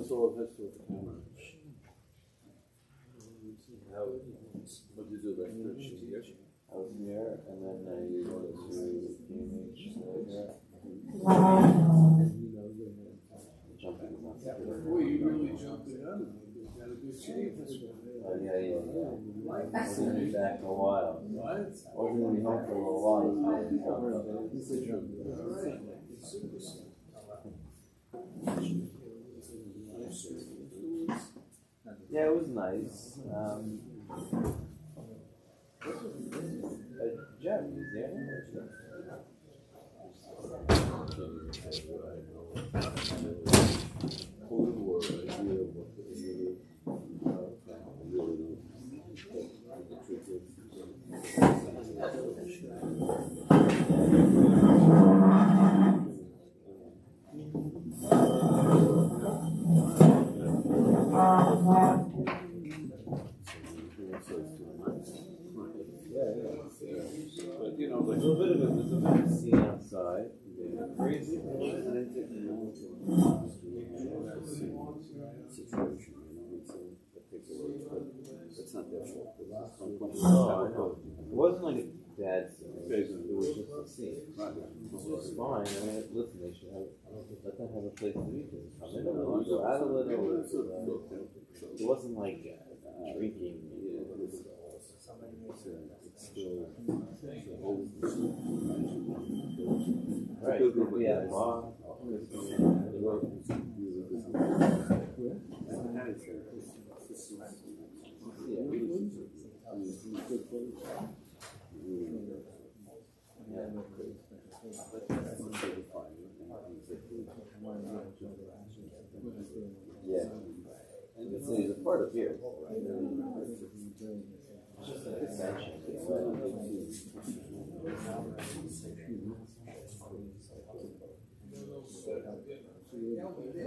That's all it has to do with the camera. What did you do, like 13 years? I was here, and then I went to PMH here. Jumping is not secure. Boy, you really jumped the gun. You got a good shape. Oh, yeah. I wasn't going to be back for a while. What? I wasn't going to be home for a little while. Yeah, it was nice. Jeff, is there? But you know, like There's a bit of scene outside. Crazy. situation, that takes away, but it's not their fault. It wasn't like a bad scene. It was just a scene. It was fine. I mean, listen, they should let them have a place to be. Come in a little, go out a little. It wasn't like drinking. It's still right. Yeah, mom. Yeah, and it's a part of here. It's just an extension.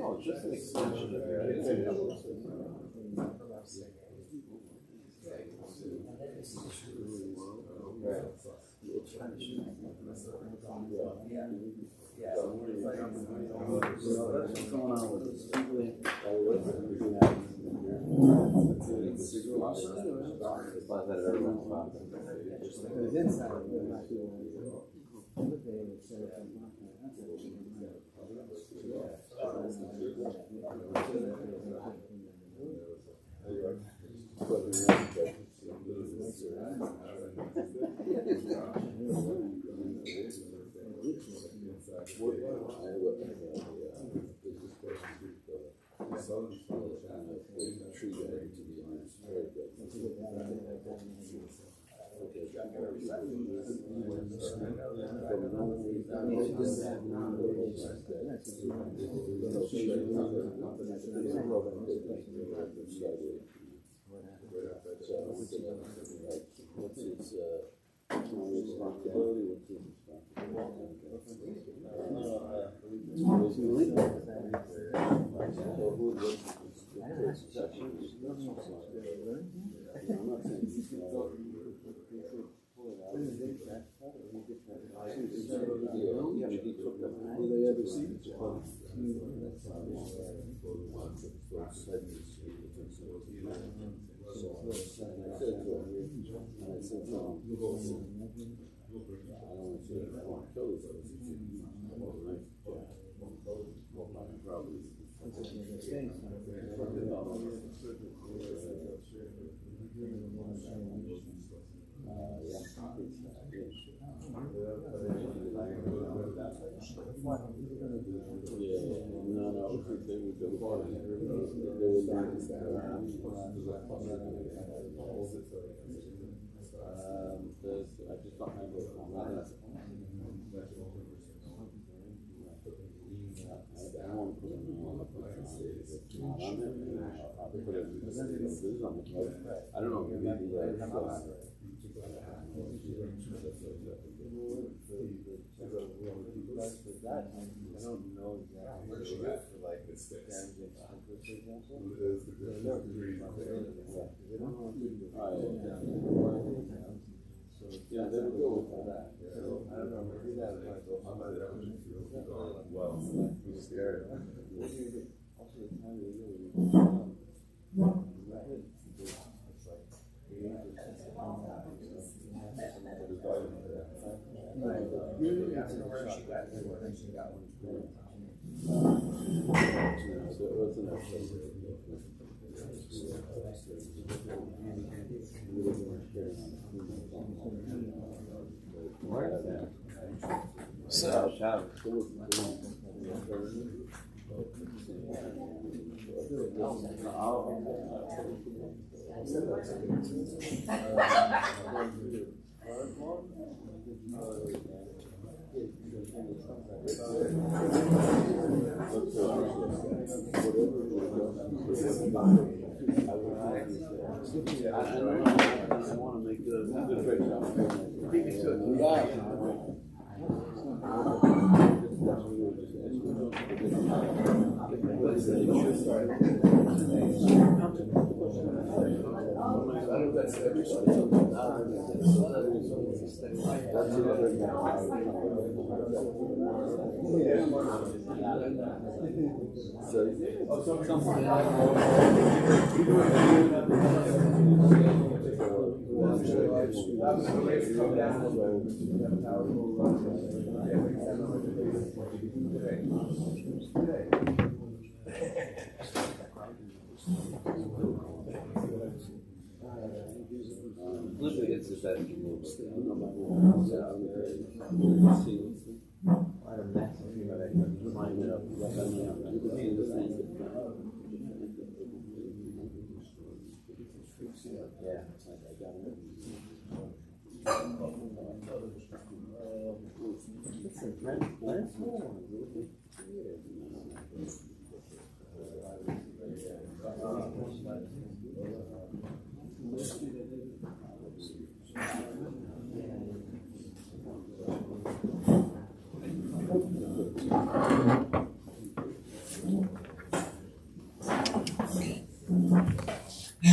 Oh, just an extension of here. I don't know. Yeah, they would go with that. So I don't know. Maybe that. I'm scared. It's just that quite a massive humor that can climb it up. Yeah. Listen, that's more.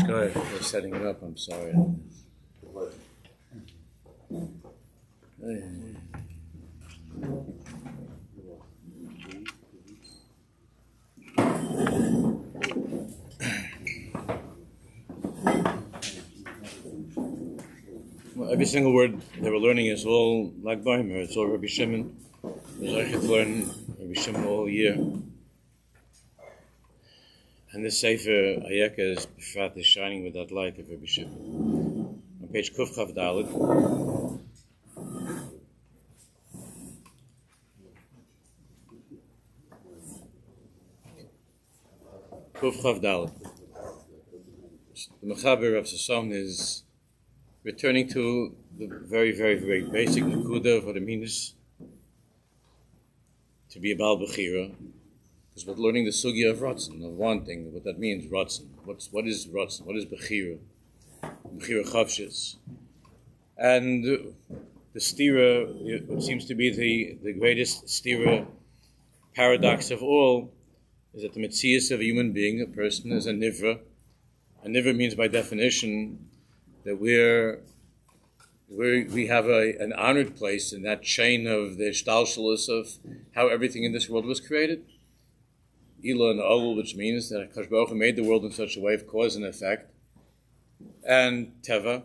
Sorry for setting it up, I'm sorry. Well, every single word that we're learning is all like Baimer. It's all Rabbi Shimon. I could learn Rabbi Shimon all year. And this Sefer Ayeka is B'frat is shining with that light of Rabbi Shimon. On page Kuf Chav Dalet. Kuf Chav Dalet. The Mechaber of Sasson is returning to the very, very, very basic Nakuda of what it means to be a Baal Bechira. Because we're learning the sugya of Ratzon, of wanting, what that means, Ratzon. What is Ratzon? What is Bechira? Bechira Chavshis. And the stira, what seems to be the greatest stira paradox of all, is that the metzias of a human being, a person, is a nivra. A nivra means by definition that we have an honored place in that chain of the shtalshalos of how everything in this world was created. Ila and Olul, which means that Hakadosh Baruch Hu made the world in such a way of cause and effect, and Teva,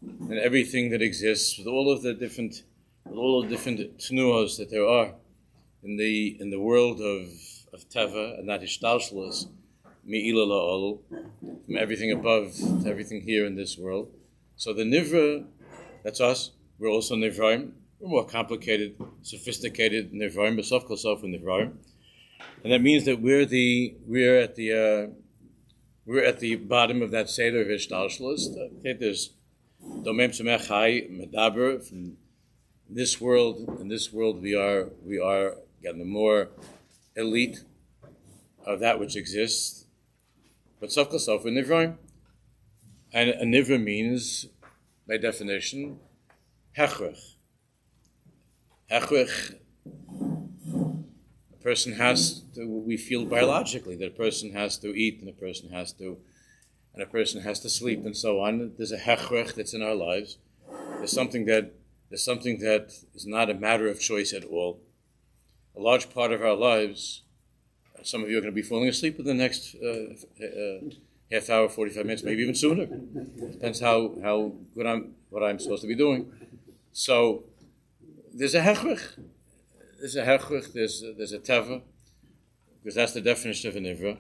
and everything that exists with all of the different tnuos that there are in the world of Teva, and that Ishtalshalos, Me'ila la'olul, from everything above to everything here in this world. So the Nivra, that's us. We're also Nivraim. We're more complicated, sophisticated Nivraim, but Sof Kol Sof and Nivraim. And that means that we're at the bottom of that Seder of Ishtalshalos. Okay, there's Domem Tzemech Chai Medaber. From this world, in this world we are getting the more elite of that which exists. But Sof Kol Sof and Nivraim. And a Nivra means, by definition, Hechrech. Hechrech, a person has to, we feel biologically that a person has to eat and a person has to sleep and so on. There's a hechrech that's in our lives. There's something that is not a matter of choice at all. A large part of our lives Some of you are going to be falling asleep in the next half hour, 45 minutes, maybe even sooner. Depends how good what I'm supposed to be doing. So there's a hechrich. There's a teva, because that's the definition of an ivra.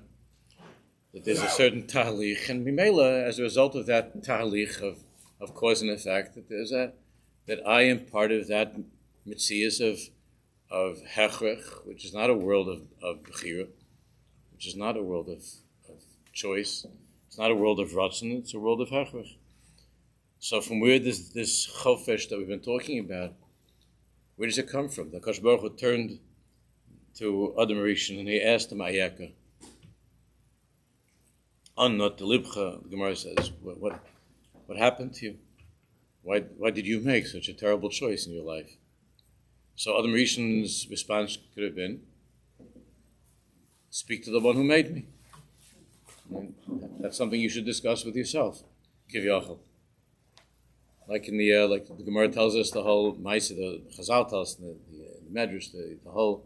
That there's a certain tahlich, and mimela, as a result of that tahlich of cause and effect, that I am part of that mitzias of hechrich, which is not a world of bechira, which is not a world of choice. It's not a world of ratzon, it's a world of hechrich. So from where this chofesh that we've been talking about, where does it come from? The Kadosh Baruch Hu turned to Adam Rishon and he asked him, Ayaka, Annot libcha, the Gemara says, what happened to you? Why did you make such a terrible choice in your life? So Adam Rishon's response could have been, speak to the one who made me. And that's something you should discuss with yourself. Kivyachol. Like the Gemara tells us, the whole Maisa, the Chazal tells us, the Medrash, the whole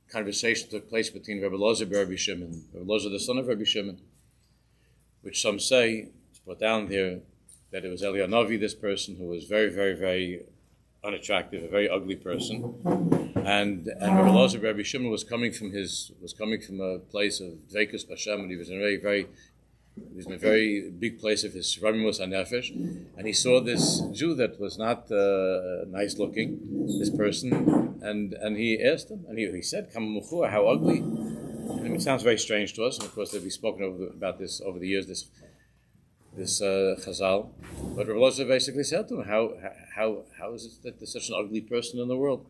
conversation took place between Rabbi Lozer and Rabbi Shimon, Rabbi Lozer, the son of Rabbi Shimon, which some say, it's put down there, that it was Eliyahu Navi, this person who was very, very, very unattractive, a very ugly person, and Rabbi Lozer, Rabbi Shimon was coming from a place of Dveikus B'Hashem, and he was in a very big place of his Ramimus HaNefesh, and he saw this Jew that was not nice looking, this person, and he asked him, and he said, Kam Muchur, how ugly. And it sounds very strange to us, and of course we've spoken about this over the years, this Chazal. But Rabbi Lozer basically said to him, how is it that there's such an ugly person in the world?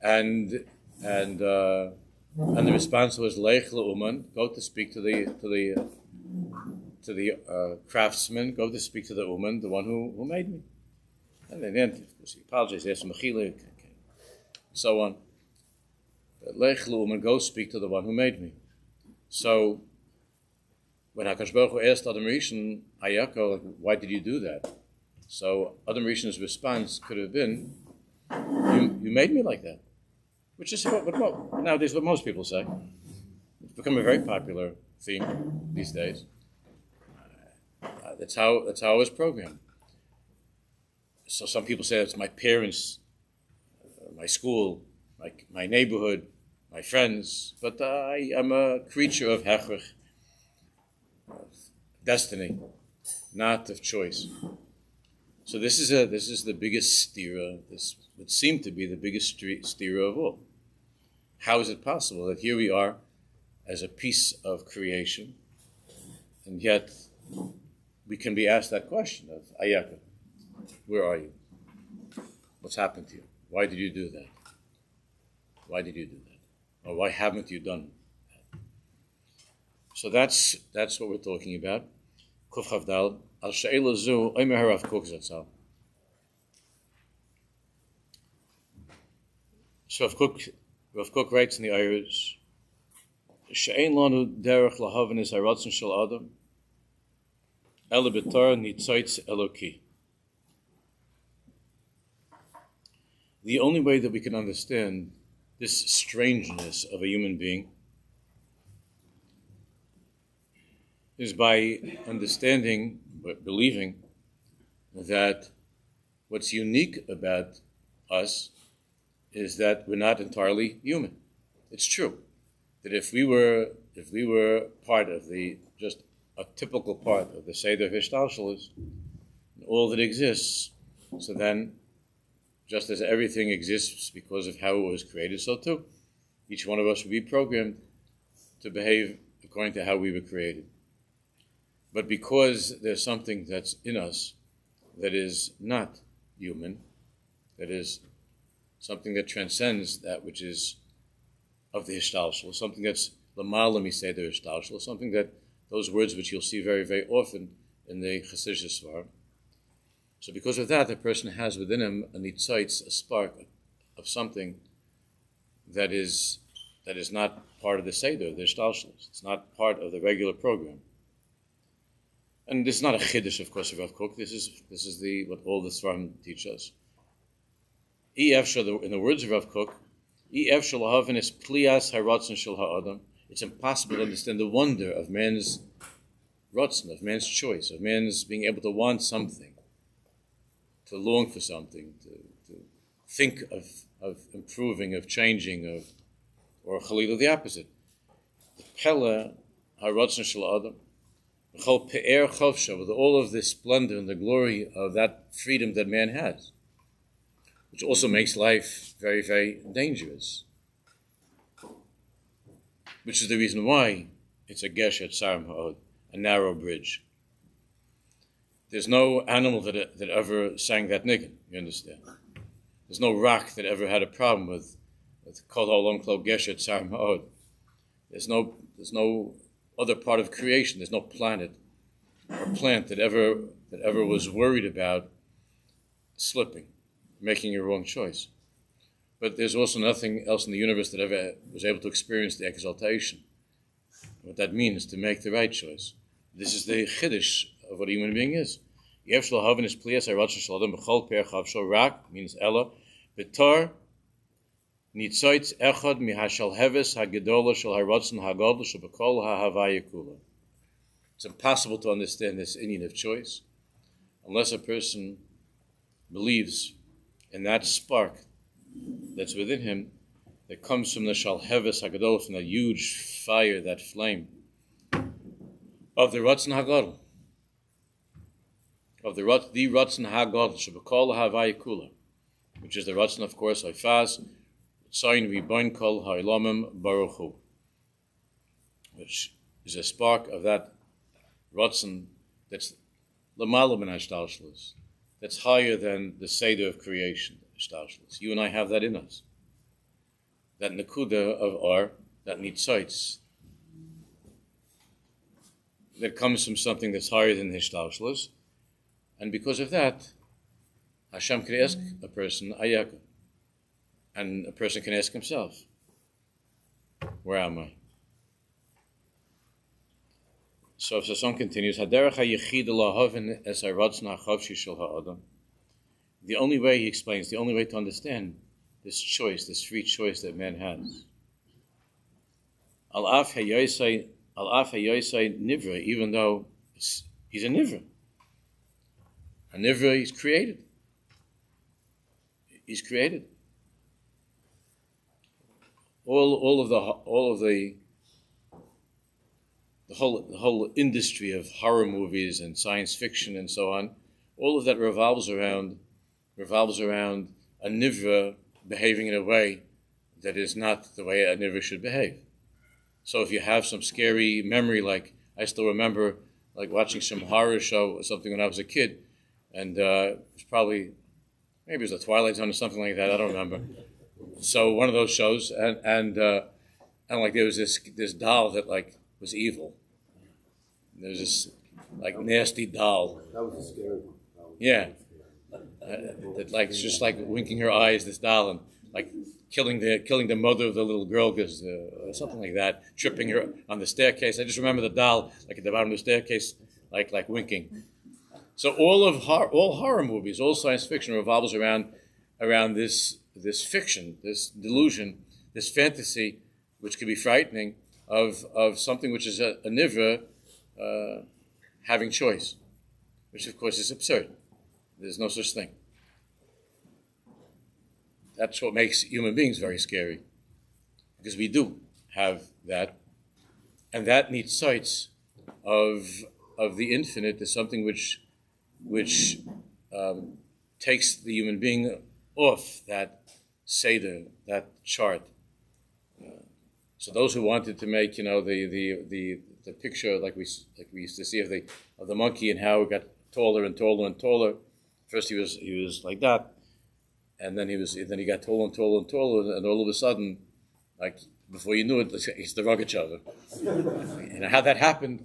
And the response was, Leich le'uman, go to speak to the craftsman, go to speak to the uman, the one who made me. And then of course, he apologized, he asked him, so on. Leich le'uman, go speak to the one who made me. So when HaKadosh Baruch Hu asked Adam Rishon, Ayako, like, why did you do that? So Adam Rishon's response could have been, you made me like that. Which is nowadays what most people say. It's become a very popular theme these days. That's how I was programmed. So some people say it's my parents, my school, my neighborhood, my friends. But I am a creature of hechrich, of destiny, not of choice. So this is the biggest stira. This would seem to be the biggest stira of all. How is it possible that here we are as a piece of creation, and yet we can be asked that question of Ayaka, where are you? What's happened to you? Why did you do that? Why did you do that? Or why haven't you done that? So that's what we're talking about. Kuf Chavdal al she'ela zu omer Rav Kook zatzal. So Rav Kook writes in the Irish, She'ein lanu derech lahavenis haratzon shel adam, ele b'tar nitzaitz eloki. The only way that we can understand this strangeness of a human being is by understanding, believing that what's unique about us is that we're not entirely human. It's true that if we were part of just a typical part of the Seder Hishtalshalos, all that exists, so then, just as everything exists because of how it was created, so too, each one of us would be programmed to behave according to how we were created. But because there's something that's in us that is not human, that is something that transcends that which is of the Hishtalshel, something that's Lamala Miseder Hishtalshel, something that, those words which you'll see very, very often in the Chasidish Svar. So because of that, the person has within him a nitzaitz, a spark of something that is not part of the Seder, the Hishtalshel. It's not part of the regular program. And this is not a chiddush, of course, of Rav Kook. This is what all the Svarim teach us. In the words of Rav Kook, It's impossible to understand the wonder of man's rotzen, of man's choice, of man's being able to want something, to long for something, to think of improving, of changing, or chalila the opposite. The pella harotzen shel adam, v'chol pe'er chovsha, with all of the splendor and the glory of that freedom that man has, which also makes life very, very dangerous. Which is the reason why it's a gesher tzarim ha'od, a narrow bridge. There's no animal that ever sang that niggun, you understand? There's no rock that ever had a problem with kol ha'olam kol gesher tzarim ha'od. There's no other part of creation, there's no planet or plant that ever was worried about slipping, making a wrong choice. But there's also nothing else in the universe that ever was able to experience the exaltation. What that means to make the right choice. This is the chiddush of what a human being is. Means Ella. Betar nitzoitz echad mihashal heves hagedola shel haratzon hagadol shebekol hahavaya kula. It's impossible to understand this Indian of choice unless a person believes in that spark that's within him that comes from the shalheves hagadol, from that huge fire, that flame of the Ratzon Hagadol, of the Ratzon Hagadol shebekol hahavaya kula, which is the Ratzon, of course, Haifaz Tzayin Riboin Kol Ha'ilamim Baruch Hu, which is a spark of that Ratzon that's L'mala min hashtalshlus, that's higher than the Seder of creation, hashtalshlus. You and I have that in us. That Nakuda of our, that Nitzoitz, that comes from something that's higher than hashtalshlus, and because of that, Hashem can ask a person, Ayaka, and a person can ask himself, where am I? So if the song continues, the only way, he explains, the only way to understand this choice, this free choice that man has. Al-af hayosai nivra, even though he's a nivra. A nivra, he's created. He's created. All of the whole industry of horror movies and science fiction and so on, all of that revolves around a nivra behaving in a way that is not the way a nivra should behave. So if you have some scary memory, like I still remember, like watching some horror show or something when I was a kid, and it was probably, maybe it was the Twilight Zone or something like that, I don't remember. So one of those shows, and like there was this doll that like was evil. There was this like nasty doll. That was a scary one. Yeah, that like it's just like winking her eyes. This doll and like killing the mother of the little girl because something like that, tripping her on the staircase. I just remember the doll like at the bottom of the staircase, like winking. So all horror movies, all science fiction revolves around this fiction, this delusion, this fantasy, which can be frightening of something which is a nivra having choice, which of course is absurd. There's no such thing. That's what makes human beings very scary, because we do have that, and that needs sights of the infinite is something which takes the human being off that seder, that chart. So those who wanted to make, the picture like we used to see of the monkey and how it got taller and taller and taller. First he was like that, and then he got taller and taller and taller, and all of a sudden, like before you knew it, he's the Rogachover. And how that happened.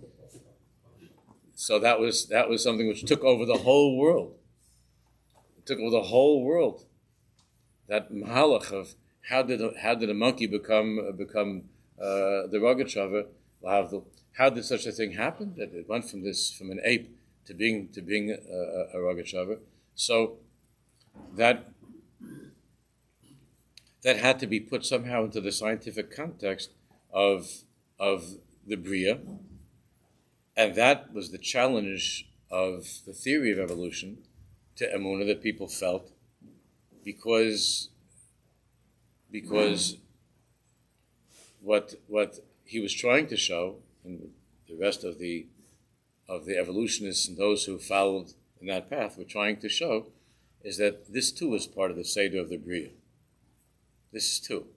So that was something which took over the whole world. It took over the whole world. That mahalach of how did a monkey become the Rogachover? How did such a thing happen? That it went from an ape to being a Rogachover. So that that had to be put somehow into the scientific context of the Bria, and that was the challenge of the theory of evolution to Emunah that people felt, because what he was trying to show, and the rest of the evolutionists and those who followed in that path were trying to show, is that this too is part of the Seder of the Bria. This too.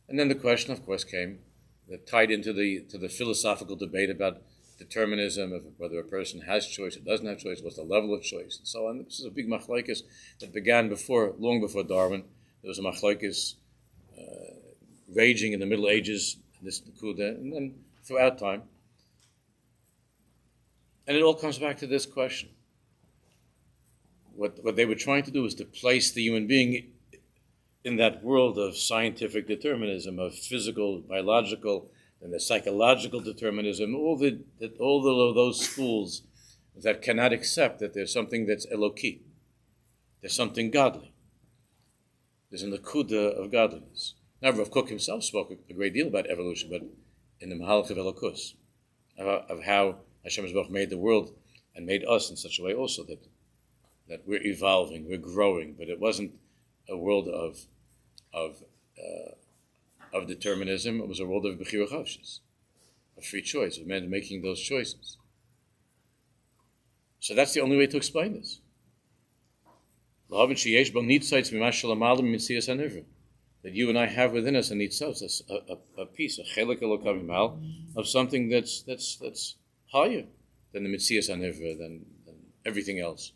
And then the question, of course, came that tied into the philosophical debate about determinism, of whether a person has choice or doesn't have choice, what's the level of choice, and so on. This is a big machlokes that began long before Darwin. There was a machlokes raging in the Middle Ages, this Nakuda, and then throughout time. And it all comes back to this question. What they were trying to do was to place the human being in that world of scientific determinism, of physical, biological, and the psychological determinism, all of those schools that cannot accept that there's something that's Eloki, there's something godly, there's an akuda of godliness. Now, Rav Kook himself spoke a great deal about evolution, but in the Mahalach of Elokus, of how Hashem Yisborach made the world and made us in such a way also that we're evolving, we're growing, but it wasn't a world of determinism. It was a world of bechira chavshis, of free choice, of men making those choices. So that's the only way to explain this. That you and I have within us a nitzos, a piece, a chelik elokav imal, of something that's higher than the mitzias hanivra, than everything else.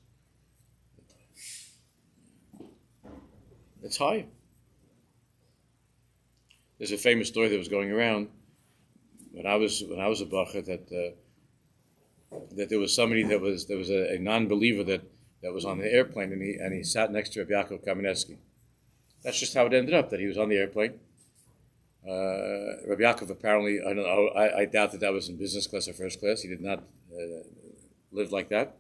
It's higher. There's a famous story that was going around when I was a bacher that there was somebody there was a non-believer that was on the airplane, and he sat next to Rav Yaakov Kamenetsky. That's just how it ended up, that he was on the airplane. Rav Yaakov apparently, I don't know, I doubt that was in business class or first class. He did not live like that.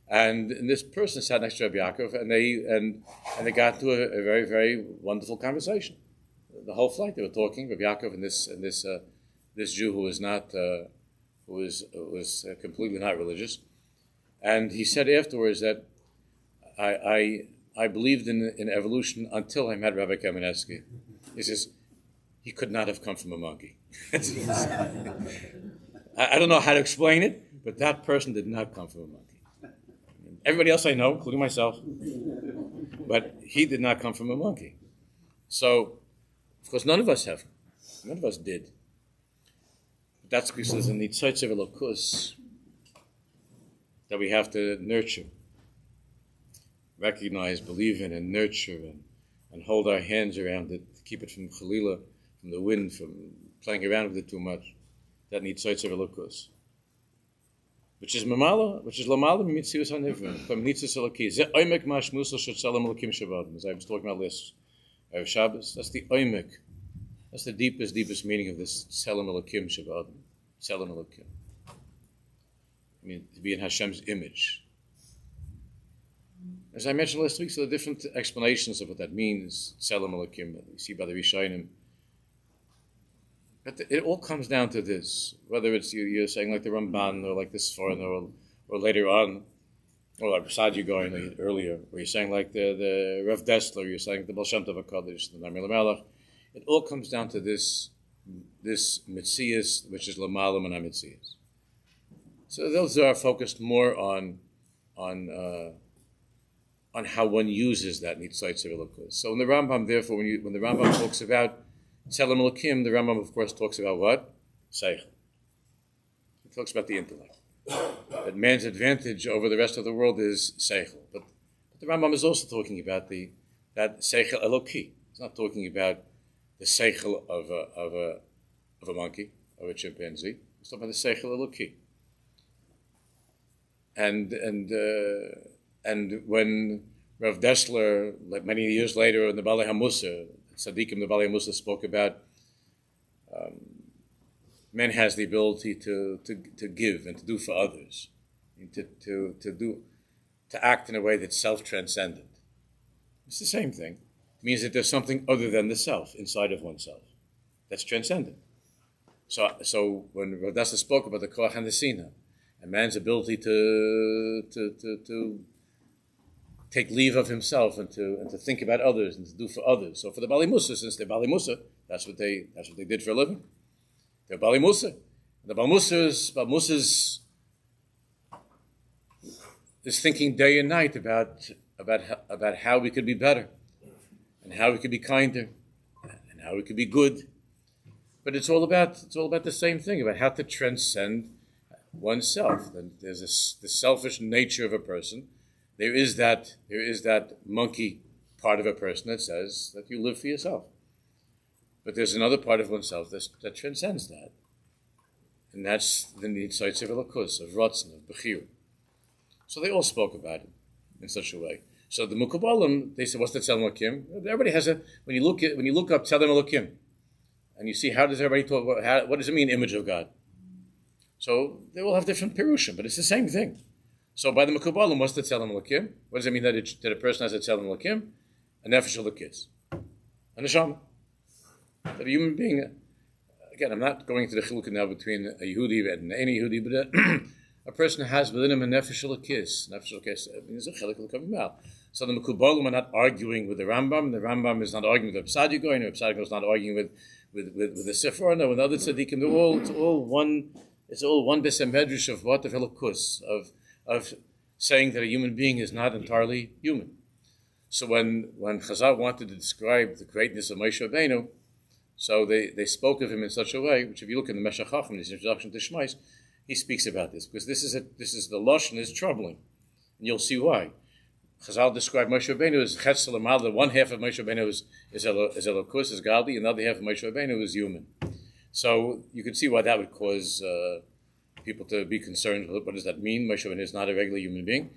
And this person sat next to Rav Yaakov, and they got into a very, very wonderful conversation. The whole flight they were talking, Rav Yaakov and this Jew who was not who was completely not religious, and he said afterwards that I believed in evolution until I met Rabbi Kamenetsky. He says he could not have come from a monkey. I don't know how to explain it, but that person did not come from a monkey. Everybody else I know, including myself, but he did not come from a monkey. So, of course, none of us have. None of us did. But that's because there's a nitzotz of elokus that we have to nurture, recognize, believe in, and nurture, and hold our hands around it, keep it from chalila, from the wind, from playing around with it too much. That nitzotz of elokus, which is lamala mitzius hanivra, from nitzos eloki. Ze oimek mashmusal shetzalam elokim shabbat. As I was talking about last Shabbos, that's the oimek. That's the deepest meaning of this tzelem elokim shabbat. Tzelem elokim. I mean, to be in Hashem's image. As I mentioned last week, so the different explanations of what that means, tzelem elokim, that we see by the Rishonim. But it all comes down to this, whether it's you're saying like the Ramban, or like this foreigner, or later on, or like Sadi going earlier, or you're saying like the Rav Dessler, you're saying the Baal Shem Tov HaKadosh, the Namir Lamelech. It all comes down to this Mitzias, which is Lamalam and Amitzias. So those are focused more on how one uses that Nitzayt Sevilokus. So in the Rambam, therefore, when the Rambam talks about Tzelem Elokim, the Rambam, of course, talks about what? Seichel. He talks about the intellect. That man's advantage over the rest of the world is Seichel. But the Rambam is also talking about that Seichel Eloki. He's not talking about the Seichel of a monkey, of a chimpanzee. He's talking about the Seichel Eloki. And when Rav Dessler, like many years later in the Balei HaMussar, Tzaddikim, the Balei HaMussar, spoke about man has the ability to give and to do for others, and to act in a way that's self-transcendent. It's the same thing. means that there's something other than the self inside of oneself. That's transcendent. So when Rav Dassa spoke about the koach and the sina, a man's ability to take leave of himself and to think about others and to do for others. So for the Bali Musa, since they're Bali Musa, that's what they did for a living. They're Bali Musa. The Bali Musa's is thinking day and night about how we could be better, and how we could be kinder, and how we could be good. But it's all about the same thing, about how to transcend oneself. And there's the selfish nature of a person. There is that monkey part of a person that says that you live for yourself. But there's another part of oneself that transcends that. And that's the Nitzites of Elokus, of Ratzon, of Bechir. So they all spoke about it in such a way. So the Mukabalim, they said, what's the Tzelem Elokim? Everybody has when you look up Tzelem Elokim, and you see how does everybody talk about, what does it mean, image of God? So they all have different pirushim, but it's the same thing. So by the Mukabalim, what's the Tzelem Elokim? What does it mean that a person has a Tzelem Elokim? A nefesh elokis, a neshama. That a human being, again, I'm not going to the chiluk now between a Yehudi and any Yehudi, but a person has within him a nefesh elokis. Nefesh elokis means a chelik elokavim. So the Mukabalim are not arguing with the Rambam. The Rambam is not arguing with the Psadigo, and the Psadigo is not arguing with the Sefer, no, with other tzaddikim. It's all one besem medrash of what? Of elokus, of saying that a human being is not entirely human. So when Chazal wanted to describe the greatness of Moshe Rabbeinu, so they spoke of him in such a way, which if you look in the Meshech Chacham, his introduction to Shmais, he speaks about this, because this is the Lashon is troubling, and you'll see why. Chazal described Moshe Rabbeinu as Chetz Lamal, that one half of Moshe Rabbeinu is Elokus, is godly, and the other half of Moshe Rabbeinu is human. So you can see why that would cause people to be concerned. What does that mean? Moshe Rabbeinu is not a regular human being.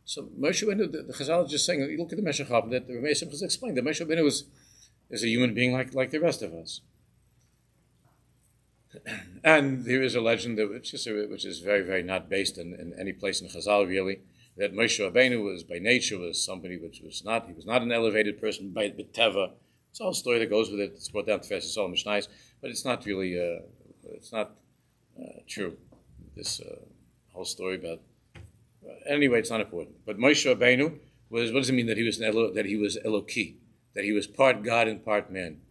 So Moshe Rabbeinu, the Chazal is just saying, you look at the Meshech Chacham, that the Rameh Simchas explained that Moshe Rabbeinu is a human being like the rest of us. And there is a legend which is very, very not based in any place in Chazal really, that Moshe Rabbeinu was by nature somebody he was not an elevated person by Teva. It's all a story that goes with it. It's brought down to Festus Sol Mishnais, but it's not really true. This whole story about anyway, it's not important. But Moshe Rabbeinu was, what does it mean that he was Eloki, that he was part God and part man?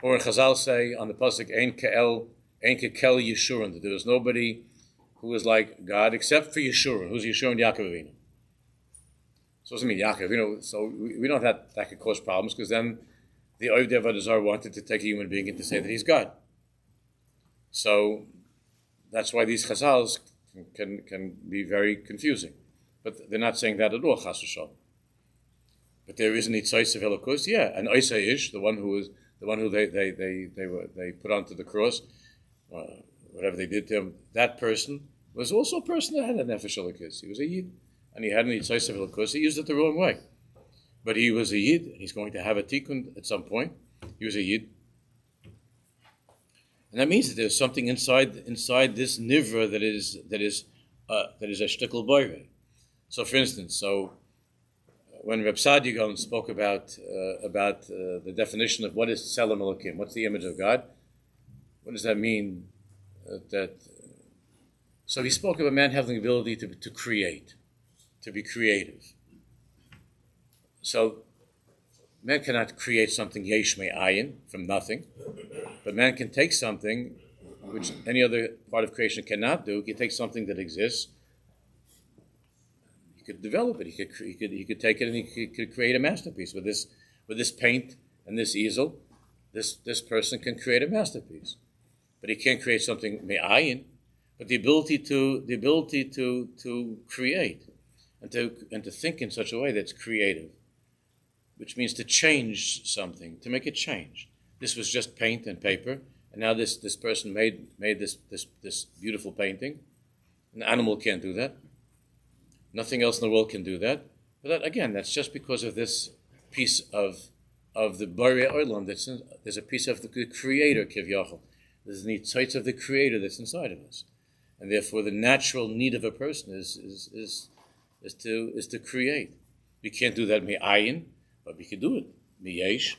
Or Chazal say on the pasuk Ein Ke'el Yeshurun, that there was nobody who was like God except for Yeshurun. Who's Yeshurun? Yaakov Avinu. So what does it mean Yaakov? So we know that could cause problems, because then the Oivdei Avodah Zarah wanted to take a human being and to say that he's God. So that's why these Chazals can be very confusing. But they're not saying that at all, Chas v'shalom. But there is an Itzais of Elokus, yeah, and Isaiah, the one who they put onto the cross, whatever they did to him, that person was also a person that had a nefesh Elokus. He was a Yid, and he had an Itzais of Elokus. He used it the wrong way. But he was a Yid, and he's going to have a tikkun at some point. He was a Yid. And that means that there's something inside this nivra that is a shtickle boire. So, for instance, when Reb Sadigon spoke about the definition of what is Tzelem Elokim, what's the image of God, what does that mean? So he spoke of a man having the ability to create, to be creative. So man cannot create something yesh me'ayin, from nothing, but man can take something which any other part of creation cannot do. He can take something that exists. He could develop it. He could take it and he could create a masterpiece with this paint and this easel. This person can create a masterpiece, but he can't create something me'ayin. But the ability to create and to think in such a way that's creative, which means to change something, to make it change. This was just paint and paper, and now this person made this beautiful painting. An animal can't do that. Nothing else in the world can do that. But that's just because of this piece of the Borei Olam. There's a piece of the Creator, Kivyachol. There's the Nitzites of the Creator that's inside of us, and therefore the natural need of a person is to create. We can't do that me'ayin, but we can do it miyesh,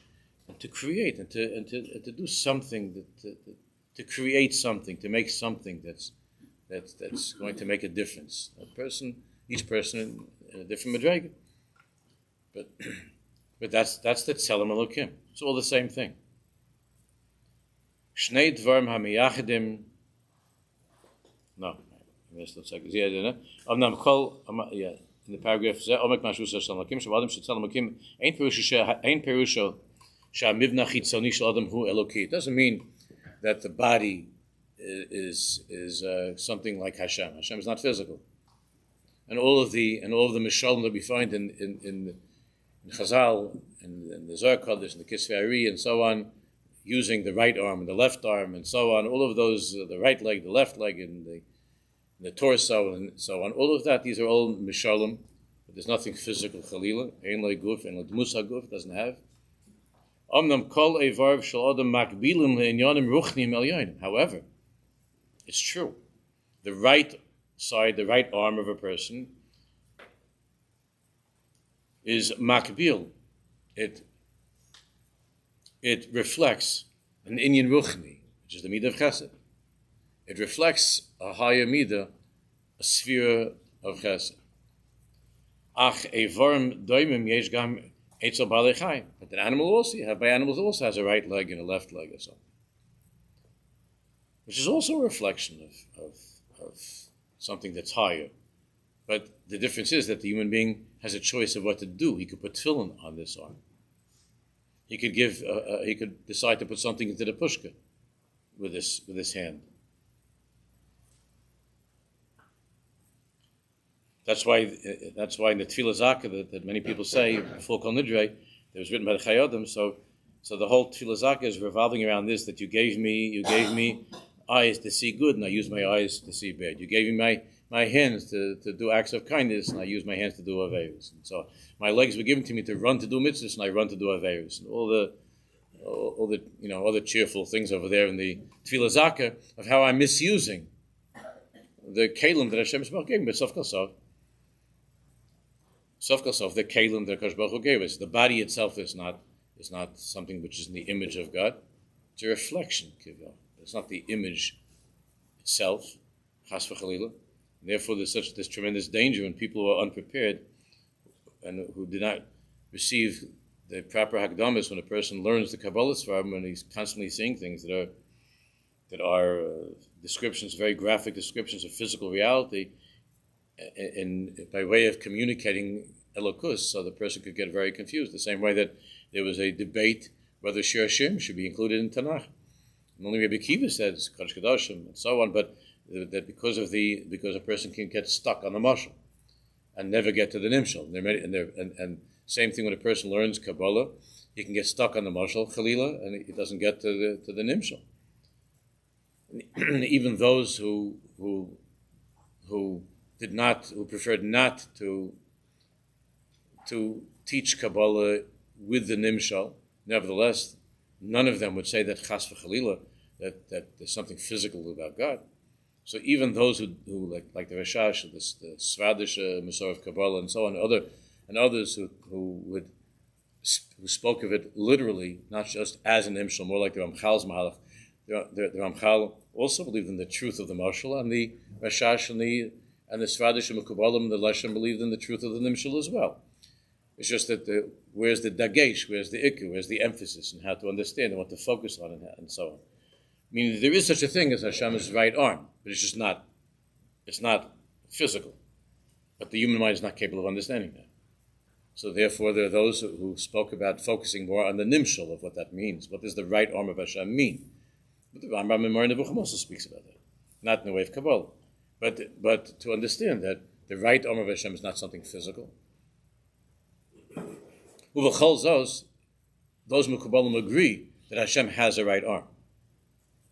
and to create and to do something to create something, to make something that's going to make a difference. Each person in a different madrega. But that's the tzelem elokim. It's all the same thing. Shnei dvarim hamiyachadim. No, let's check. Yeah. Amnam kol. Yeah, in the paragraph. Omek mashu shel elokim. Shavadim shetzal elokim. Ein perusho shamivna chitzoni shel adam hu eloki. It doesn't mean that the body is something like Hashem. Hashem is not physical. And all of the mishalim that we find in Chazal and the Zohar Kodesh and the Kisvei Ari and so on, using the right arm and the left arm and so on, all of those, the right leg, the left leg, and the torso and so on, all of that, these are all mishalim. But there's nothing physical. Chalila, ein lo guf, ein lo dmus haguf, doesn't have. Omnam kol eivarv shel adam makbilim le'inyanim ruchnim elyonim. However, it's true. The right side, the right arm of a person is makbil. It reflects an inyan ruchni, which is the midah of chesed. It reflects a higher midah, a sphere of chesed. Ach eivarim doimim yesh gam etzel balei chayim. But an animal also, by animals also has a right leg and a left leg or something, which is also a reflection of something that's higher. But the difference is that the human being has a choice of what to do. He could put tefillin on this arm. He could he could decide to put something into the pushka with his hand. That's why in the Tefillah Zakah that many people say before Kol Nidrei, that was written by the Chayodim. So the whole Tefillah Zakah is revolving around this: that you gave me eyes to see good, and I use my eyes to see bad. You gave me my hands to do acts of kindness, and I use my hands to do aveirus. And so my legs were given to me to run to do mitzvahs, and I run to do aveirus. And all the other cheerful things over there in the Tefillah Zakah of how I'm misusing the kelim that Hashem gave me. But Sof Kosov, the kelim that Hakadosh Baruch Hu gave us. The body itself is not something which is in the image of God. It's a reflection, Kivya. It's not the image itself, chas v'chalila. Therefore, there's this tremendous danger when people who are unprepared and who do not receive the proper hakdamas. When a person learns the Kabbalah from, and he's constantly seeing things that are descriptions, very graphic descriptions of physical reality, by way of communicating elokus, so the person could get very confused. The same way that there was a debate whether Shir Hashim should be included in Tanakh. And only Rabbi Akiva says Kodesh Kodashim and so on, but that because a person can get stuck on the mashal and never get to the nimshal. And same thing when a person learns Kabbalah, he can get stuck on the mashal Chalila, and he doesn't get to the nimshal. And even those who preferred not to teach Kabbalah with the nimshal, nevertheless, none of them would say that chas v'chalila, that there's something physical about God. So even those who like the Rashash, the Svadish Masor of Kabbalah, and so on, others who spoke of it literally, not just as an imshal, more like the Ramchal's Mahalach. The Ramchal also believed in the truth of the Mashal, and the Rashash and the Svadish and Kabbalah and the Leshem believed in the truth of the Nimshal as well. It's just that where's the dagesh, where's the ikku, where's the emphasis, and how to understand and what to focus on, and so on. Meaning there is such a thing as Hashem's right arm, but it's just not. It's not physical. But the human mind is not capable of understanding that. So therefore, there are those who spoke about focusing more on the nimshal of what that means. What does the right arm of Hashem mean? But the Rambam in Moreh Nevuchim also speaks about that, not in the way of Kabbalah, but to understand that the right arm of Hashem is not something physical. Those Mekubalim agree that Hashem has a right arm.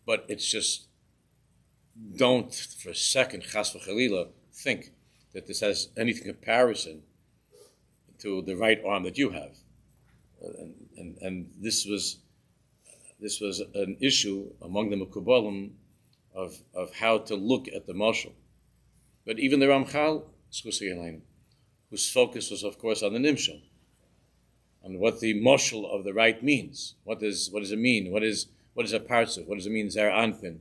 But it's just, don't for a second, chas v'chalila, think that this has anything comparison to the right arm that you have. And this was an issue among the Mekubalim of how to look at the mashal. But even the Ramchal, whose focus was, of course, on the nimshal. on what the moshel of the right means. What does it mean? What is a parsuf? What does it mean zer anpin?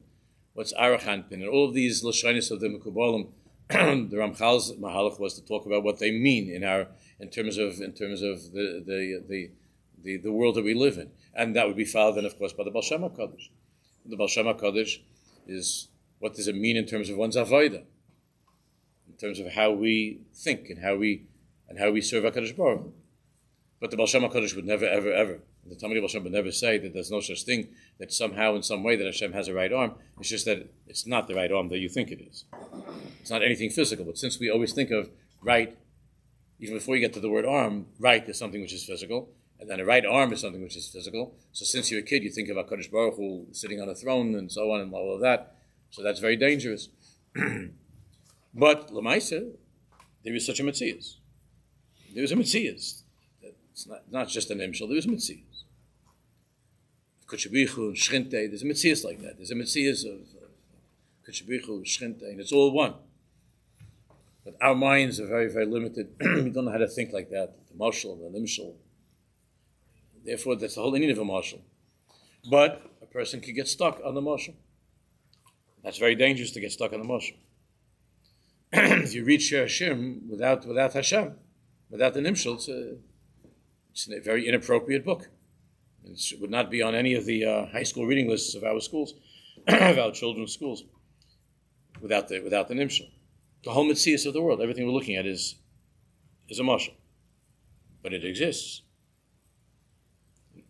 What's arach anpin? And all of these lashonis of the Mekubalim, the Ramchal's mahalach was to talk about what they mean in terms of the world that we live in, and that would be followed then, of course, by the Baal Shem HaKadosh. The Baal Shem HaKadosh is what does it mean in terms of one's avodah, in terms of how we think and how we serve HaKadosh Baruch Hu. But the Baal Shem HaKadosh would never, ever, ever, the Talmidei Baal Shem would never say that there's no such thing, that somehow, in some way, that Hashem has a right arm. It's just that it's not the right arm that you think it is. It's not anything physical. But since we always think of right, even before you get to the word arm, right is something which is physical, and then a right arm is something which is physical. So since you're a kid, you think of HaKadosh Baruch Hu sitting on a throne and so on and all of that. So that's very dangerous. But Lamaisa, there is such a Metzias. There is a Metzias. It's not just an imshal, there is a Metzias. Kutshabichu and Shrinte, there's a Metzias like that. There's a Metzias of Kutshabichu, Shrinte, and it's all one. But our minds are very, very limited. We don't know how to think like that. The marshal, the imshal. Therefore, that's the whole meaning of a marshal. But a person can get stuck on the marshal. That's very dangerous to get stuck on the marshal. If you read Shir Hashim without Hashem, without the nimshal, it's a very inappropriate book. It would not be on any of the high school reading lists of our schools, of our children's schools, without the nimshal. The whole mitzias of the world, everything we're looking at is a marshal, but it exists.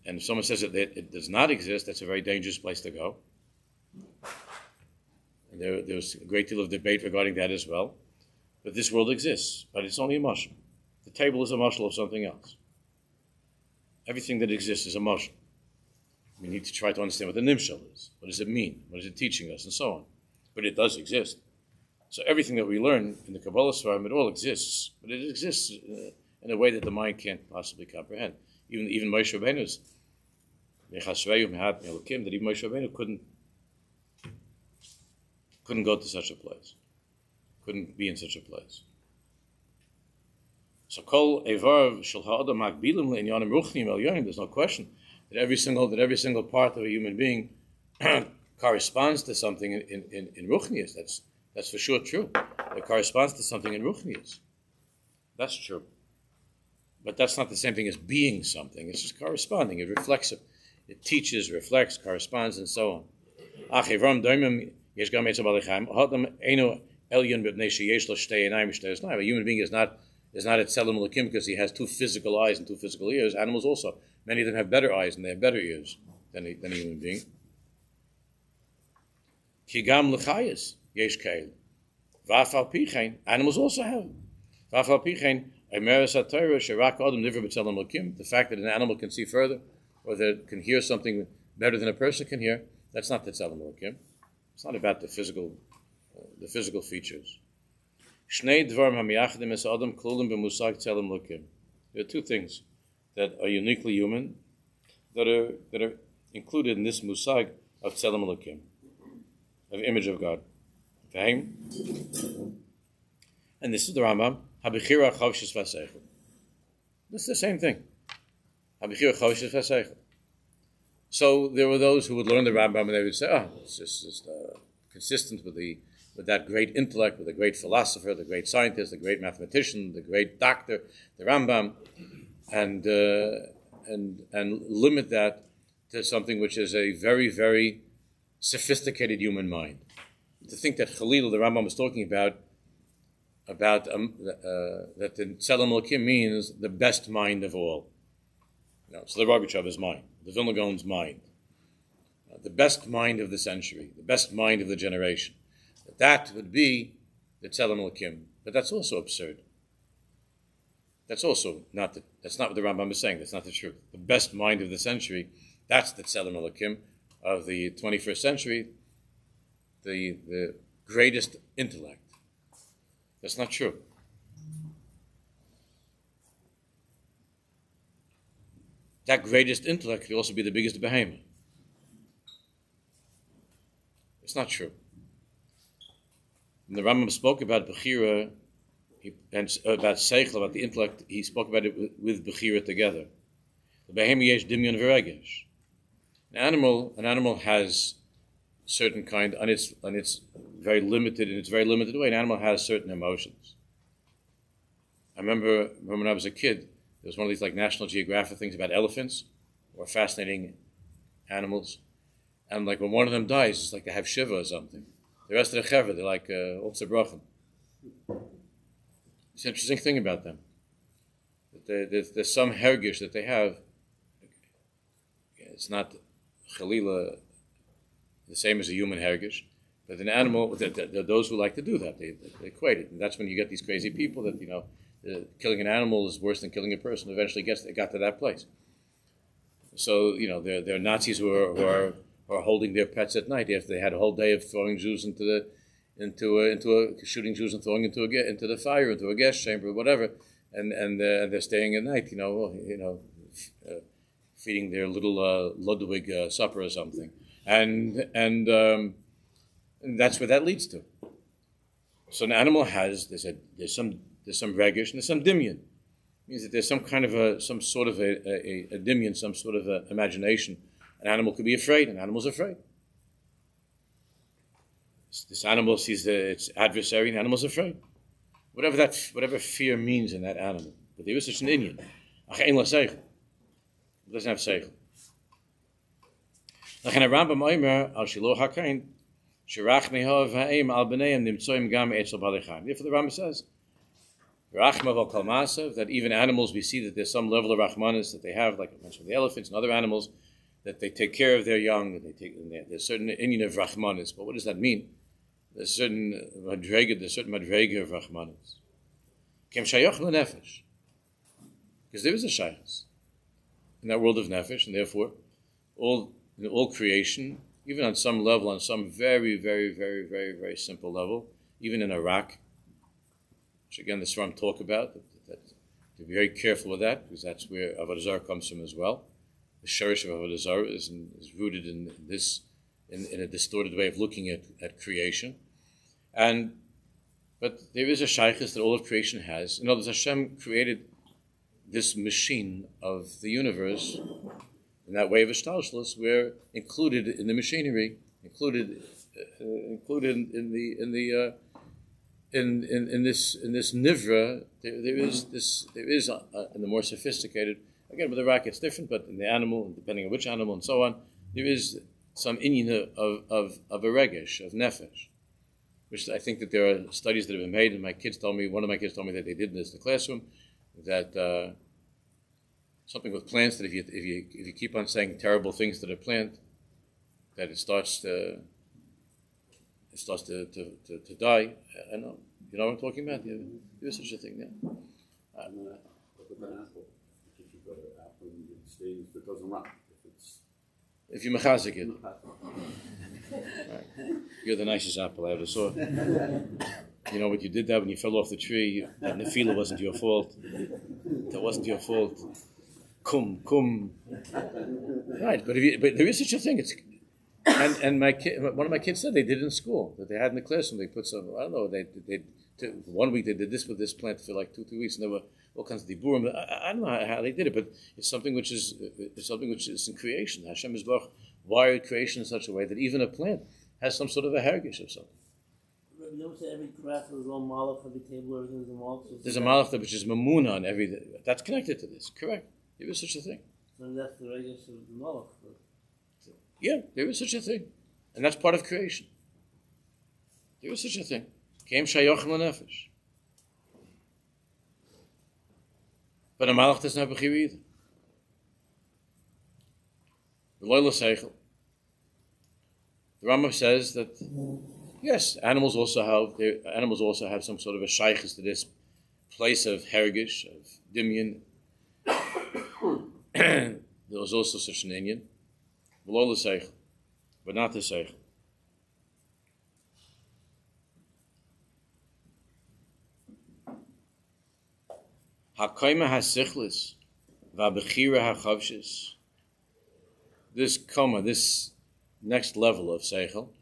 And if someone says that it does not exist, that's a very dangerous place to go. And there's a great deal of debate regarding that as well. But this world exists, but it's only a marshal. The table is a marshal of something else. Everything that exists is a marshal. We need to try to understand what the nimshal is. What does it mean? What is it teaching us? And so on. But it does exist. So everything that we learn in the Kabbalah Svarim, it all exists. But it exists in a way that the mind can't possibly comprehend. Even Moshe Rabbeinu's that even Moshe Rabbeinu couldn't go to such a place. Couldn't be in such a place. So kol evar shel ha'adam makbilim le'inyanim ruchnim el yonim. There's no question that every single part of a human being corresponds to something in ruchnius. That's for sure true. It corresponds to something in ruchnius. That's true. But that's not the same thing as being something. It's just corresponding. It reflects it. It teaches, reflects, corresponds, and so on. A human being is not a tzelem l'kim because he has two physical eyes and two physical ears. Animals also. Many of them have better eyes and they have better ears than a human being. Kigam l'chayis yesh kail. V'afal pichein. Animals also have. V'afal pichein. The fact that an animal can see further, or that it can hear something better than a person can hear, that's not the tzelem l'kim. It's not about the physical features. There are two things that are uniquely human that are included in this musag of tzelem l'kim, of image of God. Okay? And this is the Rambam. This is the same thing. So there were those who would learn the Rambam and they would say, it's just consistent with that great intellect, with the great philosopher, the great scientist, the great mathematician, the great doctor, the Rambam, and limit that to something which is a very, very sophisticated human mind. To think that Khalil, the Rambam was talking about that the Tzelem L'kim means the best mind of all. So the Rogachov's mind, the Vilna Gaon's mind, the best mind of the century, the best mind of the generation. That would be the Tzelem L'kim. But that's also absurd. That's also that's not what the Rambam is saying. That's not the truth. The best mind of the century, that's the Tzelem L'kim of the 21st century, the greatest intellect. That's not true. That greatest intellect could also be the biggest behemoth. It's not true. When the Rambam spoke about Bechira, and about Seichel, about the intellect, he spoke about it with Bechira together. The behemi yesh dimyon v'regesh. An animal has certain kind, and it's very limited in its very limited way. An animal has certain emotions. I remember when I was a kid, there was one of these like National Geographic things about elephants, or fascinating animals, and like when one of them dies, it's like they have shiva or something. The rest of the chevra, they're like obsebrachen. It's an interesting thing about them. There's some hergish that they have. It's not chalila the same as a human hergish, but an animal. There are those who like to do that. They equate it, and that's when you get these crazy people that killing an animal is worse than killing a person. Eventually, got to that place. So there are Nazis who are holding their pets at night after they had a whole day of throwing Jews shooting Jews and throwing into the fire, into a gas chamber, or whatever, and they're staying at night, feeding their little Ludwig supper or something, and that's what that leads to. So an animal there's some regish and there's some dimyon. It means that there's some kind of some sort of a dimyon, some sort of a imagination. An animal could be afraid. An animal's afraid. This animal sees its adversary, and the animal's afraid. Whatever fear means in that animal. But there is such an inyan. It doesn't have seichel. Therefore, the Rambam says, that even animals, we see that there's some level of rachmanis that they have, like I mentioned, the elephants and other animals, that they take care of their young, and there's certain inyan of rachmanis. But what does that mean? There's certain madrega of rachmanis. Kem shayach lenefesh, because there is a shaychus in that world of nefesh, and therefore, in all creation, even on some level, on some very, very, very, very, very simple level, even in Iraq, which again the Sram talk about, that to be very careful with that, because that's where Avodah Zarah comes from as well. The shorish of Avodah Zarah is rooted in this, in a distorted way of looking at creation. But there is a shaykhis that all of creation has. In other words, Hashem created this machine of the universe in that way of ishtalshlus, where included in the machinery, included in this nivra, there is in the more sophisticated. Again, with the rock it's different, but in the animal, depending on which animal and so on, there is some inyan of a regesh, of nefesh, which I think that there are studies that have been made, and one of my kids told me that they did this in the classroom, that something with plants, that if you keep on saying terrible things to the plant, that it starts to die. I know. You know what I'm talking about? There is such a thing, yeah. It doesn't rot. If you mechazik it. Right. You're the nicest apple I ever saw. You know what you did that when you fell off the tree, and the feel wasn't your fault. That wasn't your fault. Kum. Right, but there is such a thing. And one of my kids said they did it in school, that they had in the classroom. They put some, I don't know, they 1 week they did this with this plant for like 2-3 weeks, and there were all kinds of diburim. I don't know how they did it, but it's something which is in creation. Hashem is wired creation in such a way that even a plant has some sort of a hergish of something. You don't say every craft has its own malach, every table, everything's a malach. There's a malach which is mamuna on everything. That's connected to this. Correct. There is such a thing. So that's the regish of the malach. Yeah, there is such a thing, and that's part of creation. There is such a thing. Kem shayochem lenefesh. But a malach doesn't have a chiyuv either. The loyal seichel. The Rambam says that yes, animals also have some sort of a shaychus to this place of hergish, of dimyon. There was also such an inyan. Below the seichel, but not the seichel. Hakaima hasichlis, va'bechira hachavshis. This next level of seichel,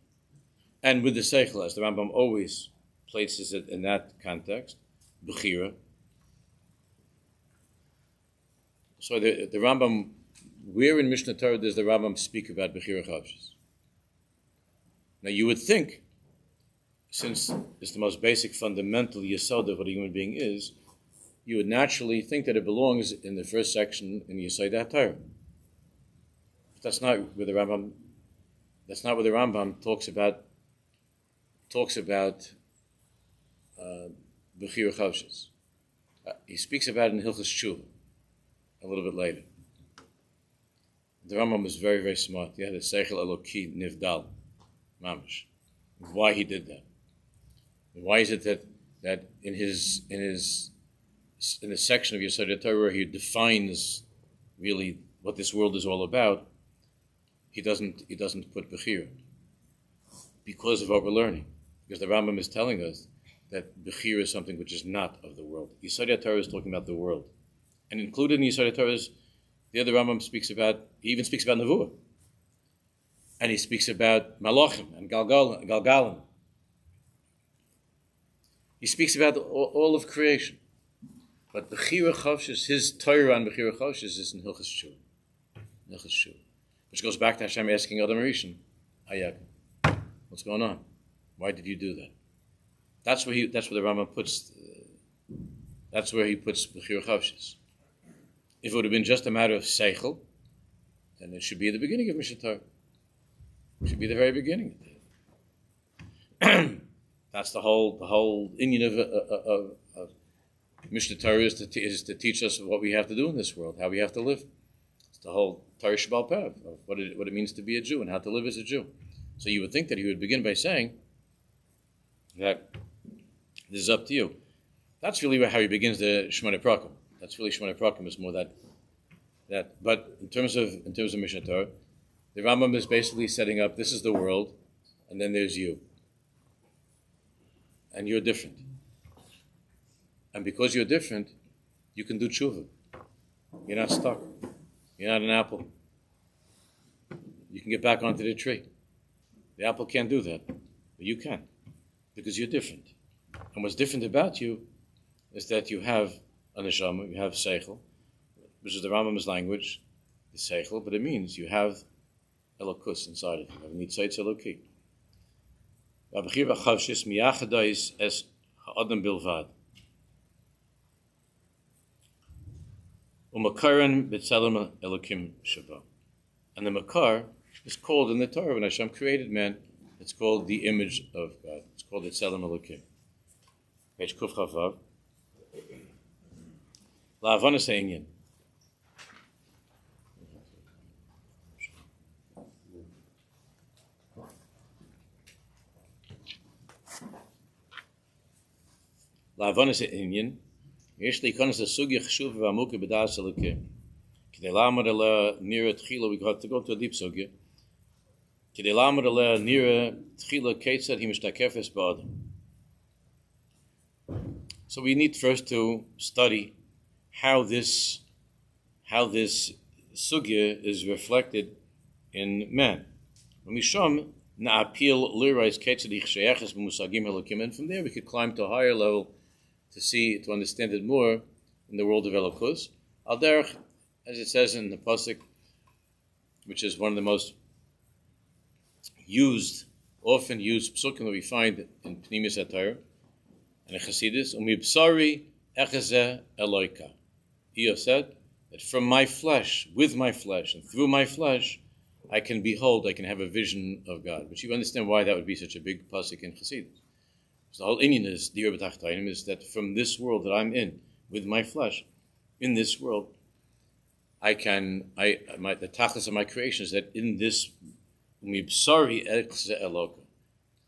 and with the seichel, as the Rambam always places it in that context, bechira. So the Rambam, where in Mishnah Torah does the Rambam speak about Bechira Chavshis? Now you would think, since it's the most basic fundamental yesod of what a human being is, you would naturally think that it belongs in the first section in Yesod HaTorah. But that's not where the Rambam. That's not where the Rambam talks about Bechira Chavshis. He speaks about it in Hilchos Tshuva a little bit later. The Rambam was very, very smart. He had a Seichel Eloki Nivdal, Mamash. Why he did that? And why is it that in the section of Yesod HaTorah where he defines really what this world is all about, he doesn't put Bechira because of what we're learning. Because the Rambam is telling us that Bechira is something which is not of the world. Yesod HaTorah is talking about the world, and included in Yesod HaTorah is the other Rambam speaks about. He even speaks about Nevuah, and he speaks about Malachim and Galgalim. He speaks about all of creation. But Bechira Chavshis, his Torah on Bechira Chavshis is in Hilchos Tshuva. Which goes back to Hashem asking Adam Rishon, Hayek, what's going on? Why did you do that? That's where the Rambam puts. That's where he puts Bechira Chavshis. If it would have been just a matter of Seichel, then it should be at the beginning of Mishnah Torah. It should be the very beginning. That's the whole Indian of Mishnah Torah is to teach us what we have to do in this world, how we have to live. It's the whole Torah Shebal Peh of what it means to be a Jew and how to live as a Jew. So you would think that he would begin by saying that this is up to you. That's really how he begins the Shemona Prakim. That's really Shemona Prakim is more that. But in terms of Mishnah Torah, the Rambam is basically setting up, this is the world, and then there's you. And you're different. And because you're different, you can do tshuva. You're not stuck. You're not an apple. You can get back onto the tree. The apple can't do that, but you can, because you're different. And what's different about you is that you have a neshama, you have seichel, which is the Rambam's language, the seichel, but it means you have elokus inside of you. You have nitzaitz eloki. Bechira Chavshis miyachadais es ha'adam bilvad. Umakaran b'tzelem elokim shaba. And the makar is called in the Torah, when Hashem created man, it's called the image of God. It's called the tzelem elokim. Page Kuf Chavav. La'avanas ha'inyan. La'avanas ha'inyan. יש להיכנס לסוגיה חשובה ועמוקה בדעת אלוקים. כדי לעמוד עליה נראה תחילה, we have to go to a deep סוגיה. כדי לעמוד עליה נראה תחילה כיצד היא משתקפת באדם. So we need first to study how this sugya is reflected in man. ומשם נעפיל לראות כיצד היא שייכת במושגים אלוקים, and from there we could climb to a higher level to understand it more in the world of Elokus. Al derech, as it says in the pasuk, which is one of the most often used psukim that we find in Pnimis HaTorah and in Chassidus, Umibsari echazeh Eloika. Iyov said that from my flesh, with my flesh, and through my flesh, I can have a vision of God. But you understand why that would be such a big pasuk in Chassidus. So the whole Indian is that from this world that I'm in, with my flesh, in this world, the tachlis of my creation is that in this mibsari echze eloka,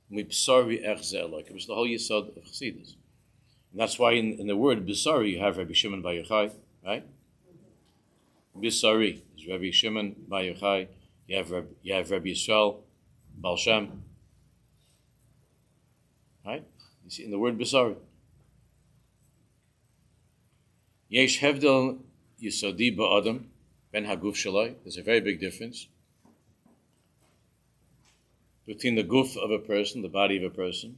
which is the whole yesod of Chassidus. And that's why in the word bisari you have Rabbi Shimon Bar Yochai, right? Bisari is Rabbi Shimon Bar Yochai. You have Rabbi Yisrael Baal Shem, right? You see in the word Bisari. Yesh Hevdel Yisodi Ba'adam Ben Haguf Shalai. There's a very big difference between the guf of a person, the body of a person,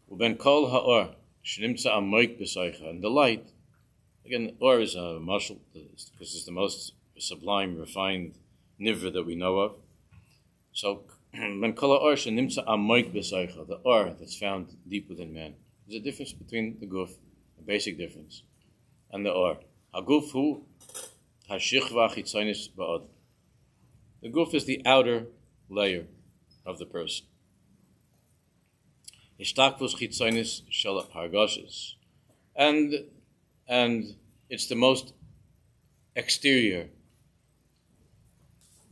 uben kol ha'or shnimtza amoik b'saycha, and the light Again, or is a marshal because it's the most sublime, refined nivra that we know of. So, when kala or nimtza amoik b'saycha, the or that's found deep within man. There's a difference between the guf, a basic difference, and the or. Haguf hu hashichva chitzonis ba'od. The guf is the outer layer of the person. Ishtakvus chitzonis shel hargoshes, and it's the most exterior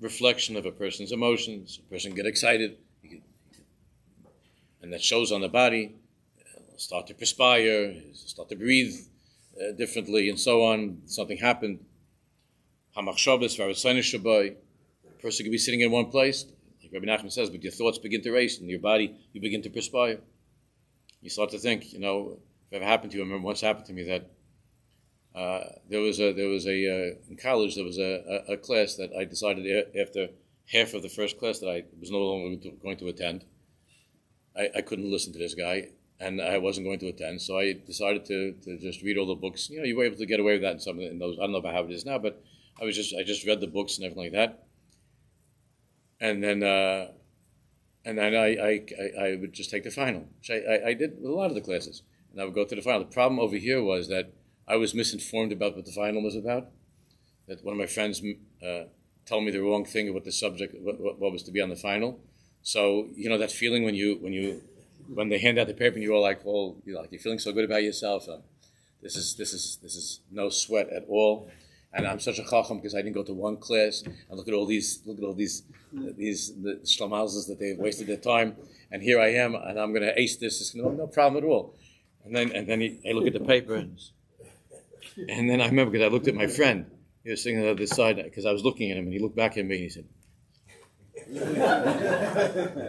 reflection of a person's emotions. A person get excited, and that shows on the body. Start to perspire, start to breathe differently, and so on. Something happened. Hamachshavos v'aratzaynis shabai. A person could be sitting in one place, like Rabbi Nachman says, but your thoughts begin to race, and your body, you begin to perspire. You start to think, if it ever happened to you, I remember once happened to me that there was a in college there was a class that I decided after half of the first class that I was no longer going to attend. I couldn't listen to this guy, and I wasn't going to attend, so I decided to just read all the books. You were able to get away with that in some in those. I don't know about how it is now, but I just read the books and everything like that, and then I would just take the final, which I did with a lot of the classes, and I would go to the final. The problem over here was that I was misinformed about what the final was about. That one of my friends told me the wrong thing about the subject, what was to be on the final. So that feeling when they hand out the paper and you're all like, you're feeling so good about yourself. This is no sweat at all. And I'm such a chacham because I didn't go to one class and look at all these the shlamazes that they've wasted their time. And here I am, and I'm going to ace this. It's no problem at all. And then I look at the paper, and then I remember because I looked at my friend. He was sitting on the other side because I was looking at him, and he looked back at me and he said,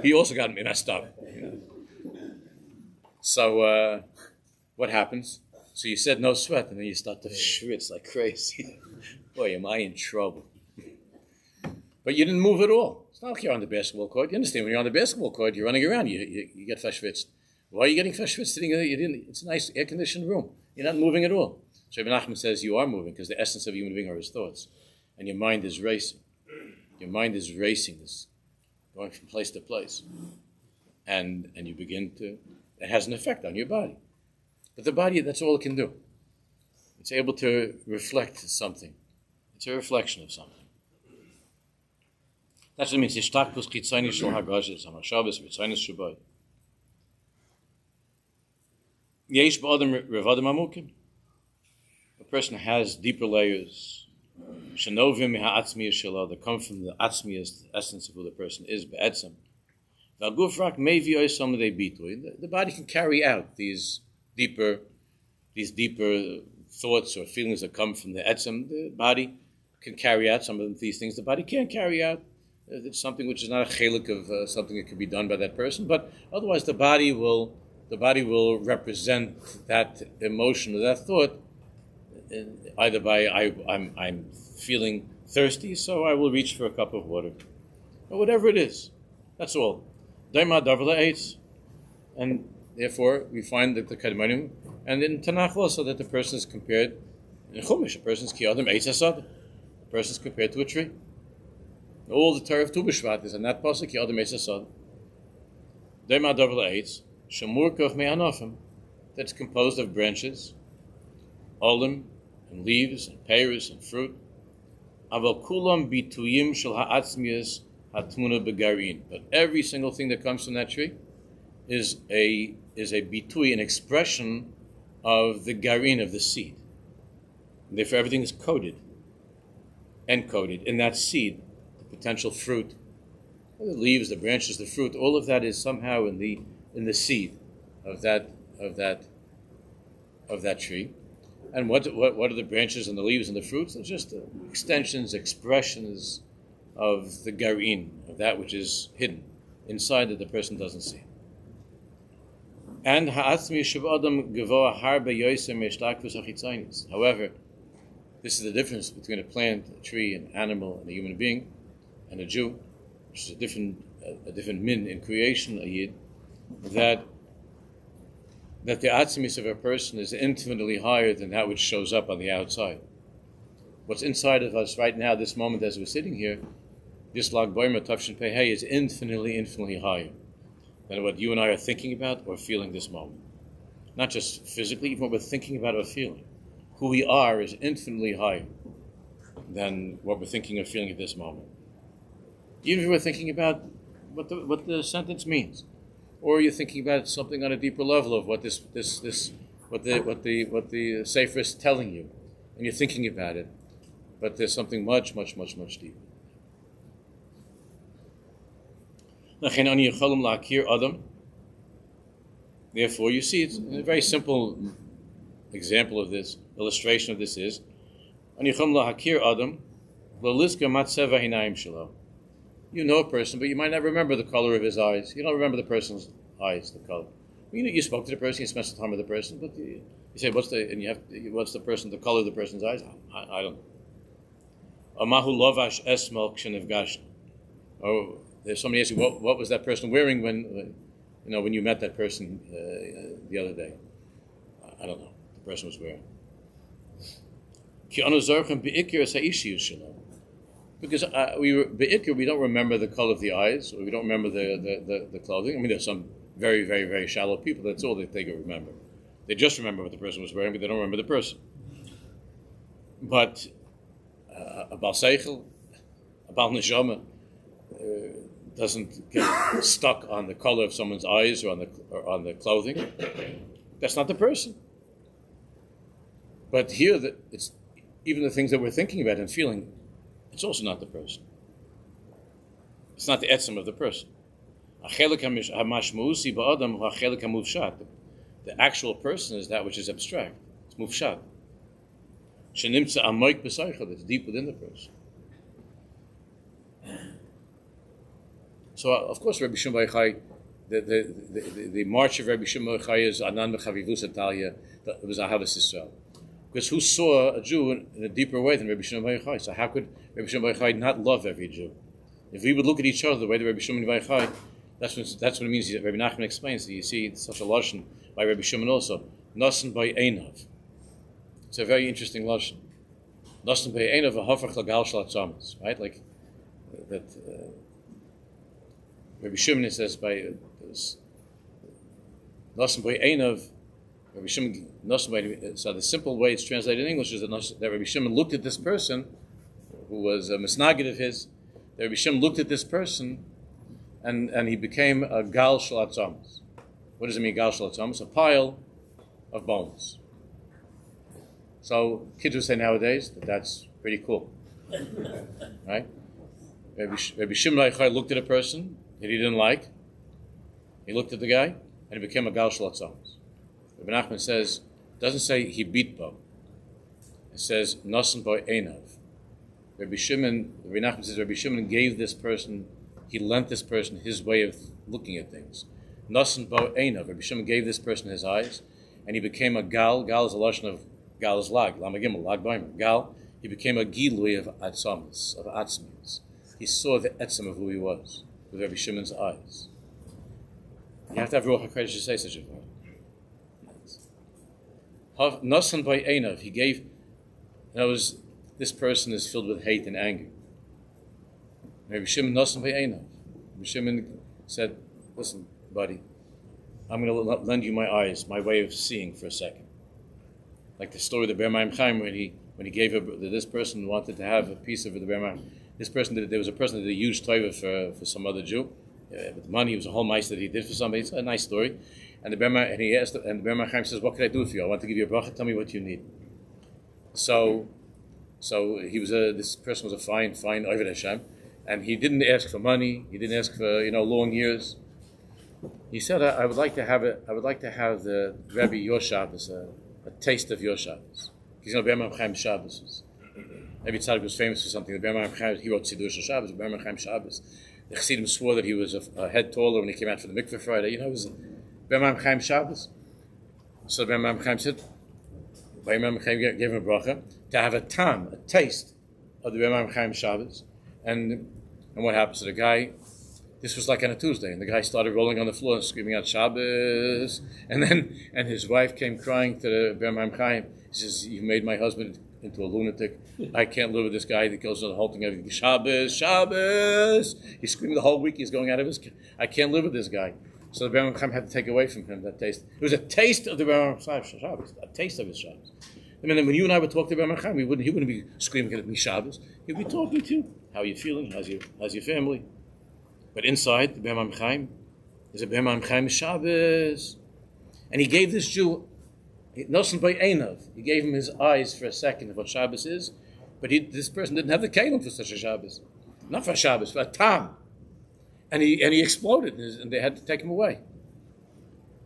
he also got me messed up. So what happens? So you said no sweat, and then you start to schwitz like crazy. Boy, am I in trouble. But you didn't move at all. It's not like you're on the basketball court. You understand, when you're on the basketball court, you're running around, you get verschwitzt. Why are you getting verschwitzt sitting there? It's a nice air-conditioned room. You're not moving at all. So Ibn Nachman says you are moving because the essence of a human being are his thoughts. And your mind is racing. Your mind is racing, this going from place to place. And you begin to, it has an effect on your body. But the body, that's all it can do. It's able to reflect something. It's a reflection of something. That's what it means. Yishtakvus chitzonis shel hargoshes, hamachshavos v'tzaynis shabai. Yesh ba'adam revadim amukim. A person has deeper layers. Shenovim ha'atzmiyas shelo, that come from the atzmiyas, the essence of who the person is, be'etzem. V'aguf rak mevi oisam le'dei bitui. The body can carry out these deeper thoughts or feelings that come from the etzem. The body can carry out some of these things. The body can't carry out. It's something which is not a chelik of something that can be done by that person. But otherwise, the body will represent that emotion or that thought. Either by I'm feeling thirsty, so I will reach for a cup of water, or whatever it is. That's all. Daima davla eitz, and therefore we find that the kadmanim, and in Tanakh also that the person is compared in Chumash. A person's ki adam eitz asad. A person is compared to a tree. All the Torah of Tu B'Shvat is in that pasuk ki adam eitz asad. Daima davla eitz shemurkav me'anofim, that's composed of branches, olim, and leaves, and pears, and fruit. Aval kulam bituyim shel ha'atzmiyas hatmuna begarin. But every single thing that comes from that tree is a bitui, an expression of the garin, of the seed. And therefore, everything is coded, encoded in that seed, the potential fruit, the leaves, the branches, the fruit. All of that is somehow in the seed of that tree. And what are the branches and the leaves and the fruits? They're just extensions, expressions of the garin, of that which is hidden inside that the person doesn't see. And ha'atzmi shabadam gavoa harbe yosem eshtakvus hachitzainis. However, this is the difference between a plant, a tree, an animal, and a human being, and a Jew, which is a different min in creation, a yid, that that the atzmis of a person is infinitely higher than that which shows up on the outside. What's inside of us right now, this moment as we're sitting here, this Lag B'Omer Tavshin Pei Hey, is infinitely higher than what you and I are thinking about or feeling this moment. Not just physically, even what we're thinking about or feeling. Who we are is infinitely higher than what we're thinking or feeling at this moment. Even if we're thinking about what the sentence means, or you're thinking about something on a deeper level of what the Sefer is telling you, and you're thinking about it, but there's something much deeper. Therefore, you see, it's a very simple example of this, illustration of this is, you know a person, but you might not remember the color of his eyes. You don't remember the person's eyes, the color. You spoke to the person, you spent some time with the person, but you say, what's the color of the person's eyes? I don't know. Oh, there's somebody asking, what was that person wearing when you met that person the other day? I don't know. The person was wearing. Because we don't remember the color of the eyes, or we don't remember the clothing. I mean, there's some very, very, very shallow people. That's all that they can remember. They just remember what the person was wearing, but they don't remember the person. But a Baal Seichel, a Baal Neshama, doesn't get stuck on the color of someone's eyes or on the clothing. That's not the person. But here, it's even the things that we're thinking about and feeling. It's also not the person. It's not the etzem of the person. The actual person is that which is abstract. It's mufshat. It's deep within the person. So, of course, Rabbi Shimon Bar Yochai, the march of Rabbi Shimon Bar Yochai is Anan B'Chavivus Atalia. It was Ahavas Yisrael. Because who saw a Jew in a deeper way than Rabbi Shimon Bar Yochai? So how could Rabbi Shimon Bar Yochai not love every Jew? If we would look at each other the way that Rabbi Shimon Bar Yochai, that's what it means. Rabbi Nachman explains that you see it's such a lashon by Rabbi Shimon also. Nasan by Einav. It's a very interesting lashon. Nasan by Einav a hafach lagal shalatzamas. Right, like that. Rabbi Shimon says by Nasan by Einav. Rabbi Shimon, so the simple way it's translated in English is that Rabbi Shimon looked at this person who was a misnagid of his. Rabbi Shimon looked at this person and he became a gal shalatzamas. What does it mean, gal shalatzamas? A pile of bones. So kids would say nowadays that that's pretty cool. Right? Rabbi Shimon Bar Yochai looked at a person that he didn't like. He looked at the guy and he became a gal shalatzamas. Rabbi Nachman says, doesn't say he beat bo. It says nasan bo einav. Rabbi Nachman says Rabbi Shimon gave this person, he lent this person his way of looking at things. Nasan bo einav. Rabbi Shimon gave this person his eyes, and he became a gal. Gal is a lashon of gal is lag. Lama gimel lag b'omer. Gal. He became a gilui of atzamas, of atzmis. He saw the etzem of who he was with Rabbi Shimon's eyes. You have to have Ruach HaKodesh to say such a thing. Nasan by Einav, he gave, this person is filled with hate and anger. Rabbi Shimon Nasan by Einav. Rabbi Shimon said, listen, buddy, I'm going to lend you my eyes, my way of seeing for a second. Like the story of the Ber Maim Chaim when he gave this person wanted to have a piece of the Ber Maim. There was a person that did a huge tova for some other Jew. With money, it was a whole mice that he did for somebody. It's a nice story. And the Ber Maim Chaim says, what can I do for you? I want to give you a bracha. Tell me what you need. So he was this person was a fine Oved Hashem, and he didn't ask for money. He didn't ask for long years. He said, I would like to have the Rebbe your Shabbos, a taste of your Shabbos. Ber Maim Chaim Shabbos. Maybe Tzaddik was famous for something. The Ber Maim Chaim, he wrote Siddur Shel Shabbos. Ber Maim Chaim Shabbos. The Chassidim swore that he was a head taller when he came out for the mikveh Friday. It was Ber Maim Chaim Shabbos. So Ber Maim Chaim said, Ber Maim Chaim gave him a bracha to have a taste of the Ber Maim Chaim Shabbos. And what happened? So the guy This was like on a Tuesday, and the guy started rolling on the floor and screaming out Shabbos. And his wife came crying to the Bermheim Chaim. He says, "You made my husband into a lunatic. I can't live with this guy that goes on the whole thing every Shabbos, Shabbos." He's screaming the whole week. He's going out of his. I can't live with this guy. So the Bermheim Chaim had to take away from him that taste. It was a taste of the Bermheim Shabbos, a taste of his Shabbos. I mean, when you and I would talk to Bermheim Chaim, he wouldn't be screaming at me Shabbos. He'd be talking to you. How are you feeling? How's your family? But inside the Bermheim Chaim is a Bermheim Chaim Shabbos, and he gave this Jew Nosen by Einav. He gave him his eyes for a second of what Shabbos is, but this person didn't have the kelim for such a Shabbos, not for a Shabbos, for a tam, and he exploded, and they had to take him away.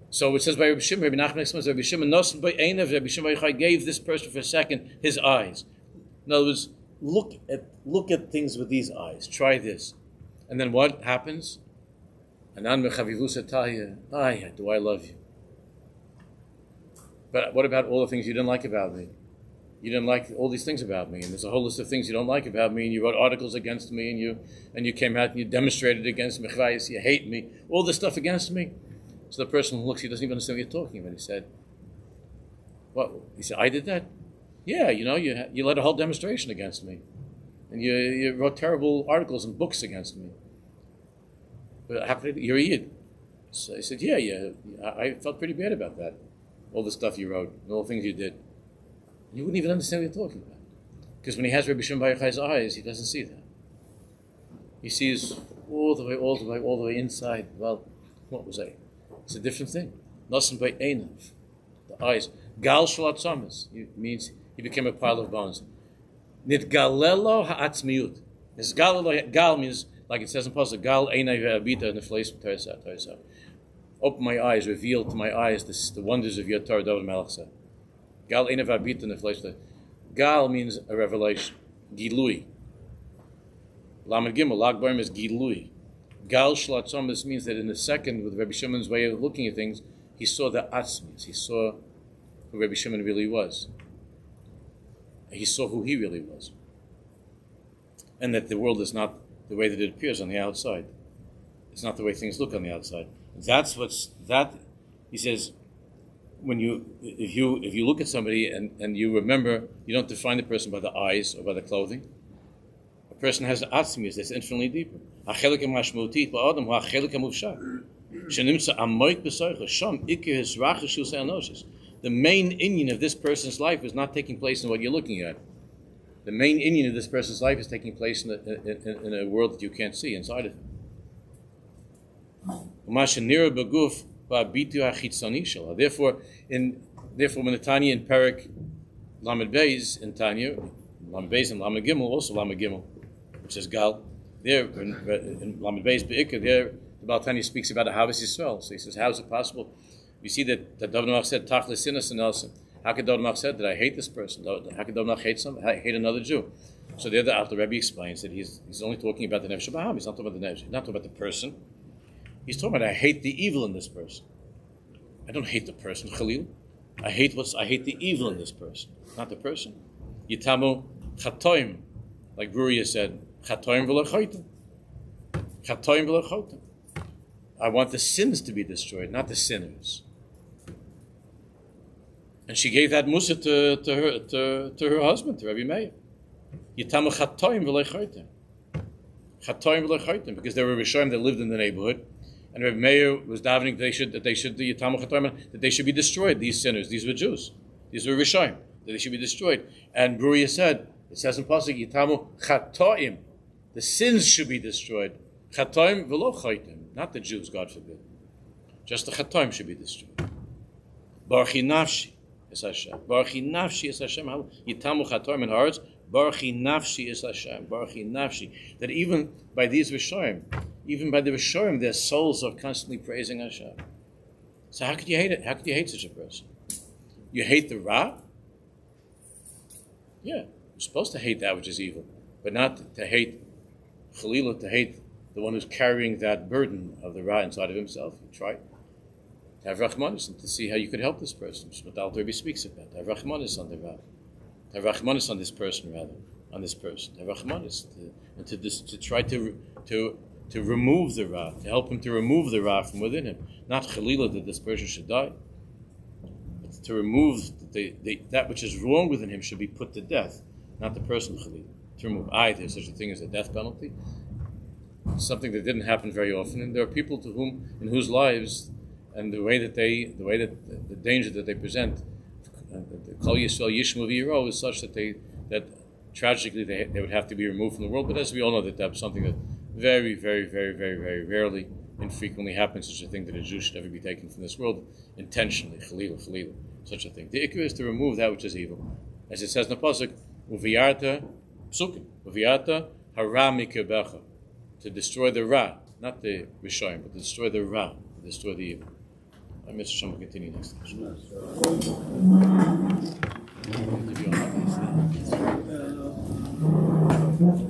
So it says by Rabbi Shimon, Rabbi Nachman explains, Rabbi Shimon Nosen by Einav, Rabbi Shimon Yochai gave this person for a second his eyes. In other words, look at things with these eyes. Try this. And then what happens? Anan mechavivu sataya. Do I love you? But what about all the things you didn't like about me? You didn't like all these things about me, and there's a whole list of things you don't like about me, and you wrote articles against me, and you came out and you demonstrated against me. You hate me. All this stuff against me. So the person looks, he doesn't even understand what you're talking about. He said, "What?" He said, "I did that." Yeah, you led a whole demonstration against me. And you wrote terrible articles and books against me. But you're a Yid. So I said, yeah, I felt pretty bad about that. All the stuff you wrote, and all the things you did. You wouldn't even understand what you're talking about. Because when he has Rabbi Shimon Bar Yochai's eyes, he doesn't see that. He sees all the way inside. Well, what was I? It's a different thing. Nosen by Einav. The eyes. Gal Shalat Samas means he became a pile of bones. Nitgalelo ha'atzmiyut. This gal means, like it says in Pasuk, gal einay ve'abita nefleis b'torah. Open my eyes, reveal to my eyes the wonders of your Torah. David Melech said. Gal einay ve'abita nefleis b'torah. Gal means a revelation. Gilui. Lamed Gimel, Lag B'Omer is Gilui. Gal Shlat Somas means that in the second, with Rabbi Shimon's way of looking at things, he saw the atzmis. He saw who Rabbi Shimon really was. He saw who he really was. And that the world is not the way that it appears on the outside. It's not the way things look on the outside. He says, if you look at somebody and you remember, you don't define the person by the eyes or by the clothing. A person has the atzmius that's infinitely deeper. The main inyan of this person's life is not taking place in what you're looking at. The main inyan of this person's life is taking place in a world that you can't see inside of him. Therefore, when the Tanya in Perek Lamed Beis in Tanya, Lamed Beis and Lamed Gimel, also Lamed Gimel, which is Gal, there in Lamed Beis Be'ikah, there the Baal Tanya speaks about a Havas Yisrael. So he says, how is it possible? We see that David Melech said, Tachlis Sinas and Elsa. How could David Melech said that I hate this person? How could David Melech hate another Jew? So there the Rebbe explains that he's only talking about the Nefesh Baham. He's not talking about the Nefesh. He's not talking about the person. He's talking about I hate the evil in this person. I don't hate the person, Khalil. I hate the evil in this person, not the person. Yitamu Chatoim, like Bruria said, Chatoim v'lechotim. Chatoim v'lechotim. I want the sins to be destroyed, not the sinners. And she gave that musa to her husband, to Rabbi Meir. Yitamu chatoim v'lechotim. Chatoim v'lechotim, because there were Rishonim that lived in the neighborhood, and Rabbi Meir was davening that they should be destroyed. These sinners, these were Jews, these were Rishonim, that they should be destroyed. And Bruria said, it says in Pasuk, Yitamu chatoim, the sins should be destroyed. Chatoim v'lechotim. Not the Jews, God forbid. Just the Chatoim should be destroyed. Baruchi nafshi is Hashem. Baruchi nafshi is Hashem. Yitamu Chatoim in hearts. Baruchi nafshi is Hashem. Baruchi nafshi. That even by these Rishonim, even by the Rishonim, their souls are constantly praising Hashem. So how could you hate it? How could you hate such a person? You hate the Ra? Yeah, you're supposed to hate that which is evil, but not to hate Chalilah, to hate the one who's carrying that burden of the Ra inside of himself. You try to have Rachmanis and to see how you could help this person. That's what the Alter Rebbe speaks about. To have Rachmanis on the Ra. To have Rachmanis on this person, rather. On this person. To have Rachmanis. To try to to remove the Ra, to help him to remove the Ra from within him. Not Chalila that this person should die. But to remove that which is wrong within him should be put to death, not the person Chalila. To remove there's such a thing as a death penalty. Something that didn't happen very often, and there are people in whose lives, and the danger that they present, the Kol Yisrael Yishmu V'Yiro is such that tragically they would have to be removed from the world. But as we all know, that's something that very, very, very, very, very rarely, infrequently happens. Such a thing that a Jew should never be taken from this world intentionally. Chalila, such a thing. The ikra is to remove that which is evil, as it says in the pasuk, Uviyarta Psukim, Uviyarta Hara Mikebecha. To destroy the Ra, not the Rishayim, but to destroy the Ra, to destroy the evil. Mr. Shem will continue next time.